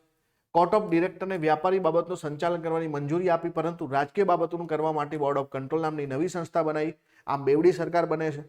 કોર્ટ ઓફ ડિરેક્ટરને વ્યાપારી બાબતનું સંચાલન કરવાની મંજૂરી આપી, પરંતુ રાજકીય બાબતોનું કરવા માટે બોર્ડ ઓફ કંટ્રોલ નામની નવી સંસ્થા બનાવી. આમ બેવડી સરકાર બને છે.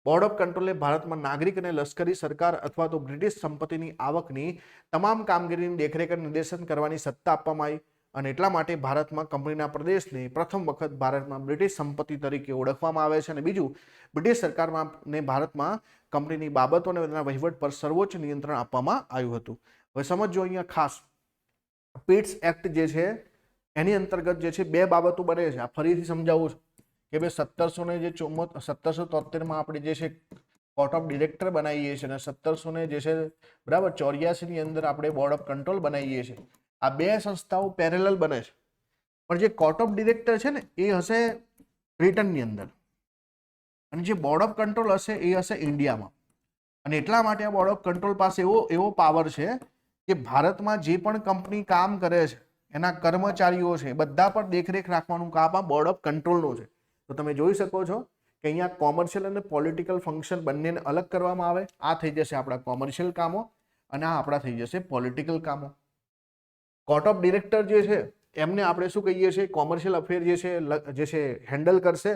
બોર્ડ ઓફ કંટ્રોલને ભારતમાં નાગરિક અને લશ્કરી સરકાર અથવા તો બ્રિટિશ સંપત્તિની આવકની તમામ કામગીરીની દેખરેખ અને નિર્દેશન કરવાની સત્તા આપવામાં આવી. અને એટલા માટે ભારતમાં કંપનીના પ્રદેશને પ્રથમ વખત ભારતમાં બ્રિટિશ સંપત્તિ તરીકે ઓળખવામાં આવે છે. અને બીજું, બ્રિટિશ સરકારમાં ભારતમાં કંપનીની બાબતો અને તેના વહીવટ પર સર્વોચ્ચ નિયંત્રણ આપવામાં આવ્યું હતું. હવે સમજો અહીંયા ખાસ પીટ્સ એક્ટ જે છે એની અંતર્ગત જે છે બે બાબતો બને છે. આ ફરીથી સમજાવું છું કે ભાઈ 1773 આપણે જે છે કોર્ટ ઓફ ડિરેક્ટર બનાવીએ છીએ અને 1700 જે છે બરાબર 84 ની અંદર આપણે બોર્ડ ઓફ કંટ્રોલ બનાવીએ છીએ. આ બે સંસ્થાઓ પેરેલલ બને છે. પણ જે કોર્ટ ઓફ ડિરેક્ટર છે ને એ હશે બ્રિટનની અંદર અને જે બોર્ડ ઓફ કંટ્રોલ હશે એ હશે ઇન્ડિયામાં. અને એટલા માટે આ બોર્ડ ઓફ કંટ્રોલ પાસે એવો પાવર છે કે ભારતમાં જે પણ કંપની કામ કરે છે એના કર્મચારીઓ છે બધા પર દેખરેખ રાખવાનું કામ આ બોર્ડ ઓફ કંટ્રોલનું છે. તો તમે જોઈ શકો છો કે અહીંયા કોમર્શિયલ અને પોલિટિકલ ફંક્શન બંનેને અલગ કરવામાં આવે. આ થઈ જશે આપણા કોમર્શિયલ કામો અને આ આપણા થઈ જશે પોલિટિકલ કામો. કોર્ટ ઓફ ડિરેક્ટર જે છે એમને આપણે શું કહીએ છીએ? કોમર્શિયલ અફેર જે છે હેન્ડલ કરશે,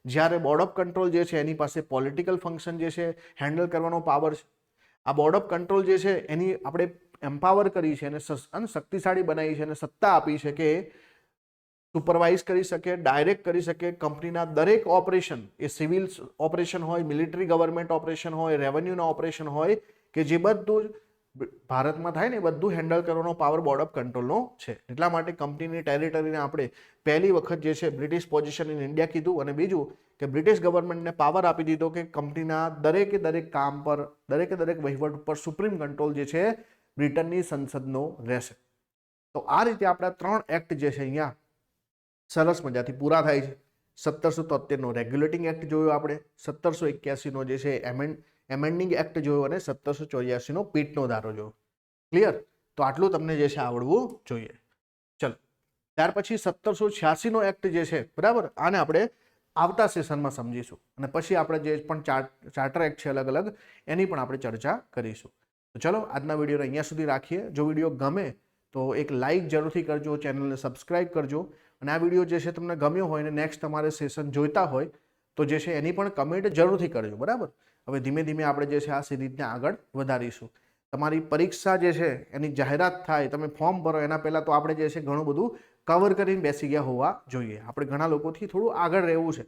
જ્યારે બોર્ડ ઓફ કંટ્રોલ જે છે એની પાસે પોલિટિકલ ફંક્શન જે છે હેન્ડલ કરવાનો પાવર છે. આ બોર્ડ ઓફ કંટ્રોલ જે છે એની આપણે એમ્પાવર કરી છે અને શક્તિશાળી બનાવી છે અને સત્તા આપી છે કે સુપરવાઇઝ કરી શકે, ડાયરેક્ટ કરી શકે કંપનીના દરેક ઓપરેશન, એ સિવિલ ઓપરેશન હોય, મિલિટરી ગવર્મેન્ટ ઓપરેશન હોય, રેવન્યુના ઓપરેશન હોય, કે જે બધું ભારતમાં થાય ને બધું હેન્ડલ કરવાનો પાવર બોર્ડ ઓફ કંટ્રોલનો છે. એટલા માટે કંપનીની ટેરિટરીને આપણે પહેલી વખત જે છે બ્રિટિશ પોઝિશન ઇન ઇન્ડિયા કીધું. અને બીજું કે બ્રિટિશ ગવર્મેન્ટને પાવર આપી દીધો કે કંપનીના દરેક કામ પર, દરેક વહીવટ ઉપર સુપ્રીમ કંટ્રોલ જે છે બ્રિટનની સંસદનો રહેશે. તો આ રીતે આપણા 3 એક્ટ જે છે અહીંયા સરસ મજાથી પૂરા થાય છે. 1773 રેગ્યુલેટિંગ એક્ટ જોયો આપણે, 1781 જે છે એમેન્ડિંગ એક્ટ જોયો અને 1784 પીટનો ધારો જોયો. ક્લિયર? તો આટલું તમને જે છે આવડવું જોઈએ. ચલો, ત્યાર પછી 1786 એક્ટ જે છે બરાબર, આને આપણે આવતા સેશનમાં સમજીશું અને પછી આપણે જે પણ ચાર્ટર એક્ટ છે અલગ અલગ એની પણ આપણે ચર્ચા કરીશું. તો ચલો આજના વિડીયોને અહીંયા સુધી રાખીએ. જો વિડીયો ગમે તો એક લાઇક જરૂરથી કરજો, ચેનલને સબસ્ક્રાઇબ કરજો અને આ વિડીયો જે છે તમને ગમ્યો હોય અને નેક્સ્ટ તમારે સેશન જોઈતા હોય તો જે છે એની પણ કમેન્ટ જરૂરથી કરજો. બરાબર, હવે ધીમે ધીમે આપણે જે છે આ સિરીઝને આગળ વધારીશું. તમારી પરીક્ષા જે છે એની જાહેરાત થાય, તમે ફોર્મ ભરો એના પહેલાં તો આપણે જે છે ઘણું બધું કવર કરીને બેસી ગયા હોવા જોઈએ. આપણે ઘણા લોકોથી થોડું આગળ રહેવું છે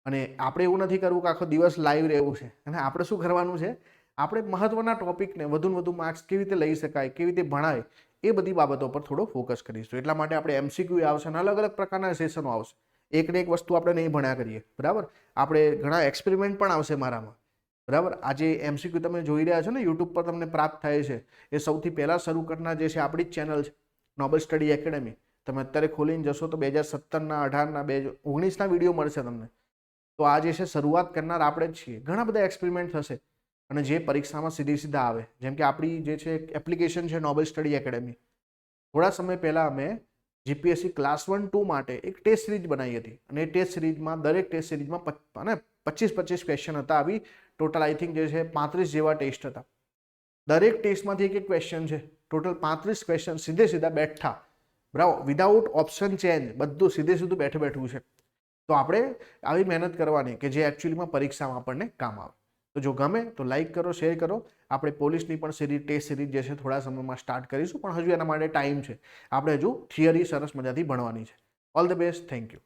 અને આપણે એવું નથી કરવું કે આખો દિવસ લાઈવ રહેવું છે. અને આપણે શું કરવાનું છે, આપણે મહત્વના ટોપિકને વધુ માર્ક્સ કેવી રીતે લઈ શકાય, કેવી રીતે ભણાય, એ બધી બાબતો પર થોડો ફોકસ કરીશું. એટલા માટે આપણે MCQ આવશે અને અલગ અલગ પ્રકારના સેશનો આવશે. એકને એક વસ્તુ આપણે નહીં ભણ્યા કરીએ. બરાબર, આપણે ઘણા એક્સપેરિમેન્ટ પણ આવશે મારામાં. બરાબર, આજે MCQ તમે જોઈ રહ્યા છો ને યુટ્યુબ પર તમને પ્રાપ્ત થાય છે, એ સૌથી પહેલાં શરૂ કરનાર જે છે આપણી જ ચેનલ છે નોબલ સ્ટડી એકેડમી. તમે અત્યારે ખોલીને જશો તો 2017ના 18ના 2019ના વિડીયો મળશે તમને. તો આ જે છે શરૂઆત કરનાર આપણે જ છીએ. ઘણા બધા એક્સપેરિમેન્ટ થશે અને જે પરીક્ષામાં સીધા આવે. જેમ કે આપણી જે છે એપ્લિકેશન છે નોબલ સ્ટડી એકેડમી. થોડા સમય પહેલાં અમે જીપીએસસી ક્લાસ 1-2 માટે એક ટેસ્ટ સિરીઝ બનાવી હતી અને એ ટેસ્ટ સિરીઝમાં દરેક ટેસ્ટ સિરીઝમાં 25 ક્વેશ્ચન હતા. આવી ટોટલ આઈ થિંક જે છે 35 જેવા ટેસ્ટ હતા. દરેક ટેસ્ટમાંથી એક ક્વેશ્ચન છે. ટોટલ 35 ક્વેશ્ચન સીધા બેઠા, બરાબર, વિધાઉટ ઓપ્શન ચેન્જ, બધું સીધું બેઠું છે. તો આપણે આવી મહેનત કરવાની કે જે એકચ્યુઅલીમાં પરીક્ષામાં આપણને કામ આવે. તો જો ગમે તો લાઇક કરો, શેર કરો. આપણે પોલીસની પણ ટેસ્ટ સિરીઝ જે છે થોડા સમયમાં સ્ટાર્ટ કરીશું, પણ હજુ એના માટે ટાઈમ છે. આપણે હજુ થિયરી સરસ મજાથી ભણવાની છે. All the best. Thank you.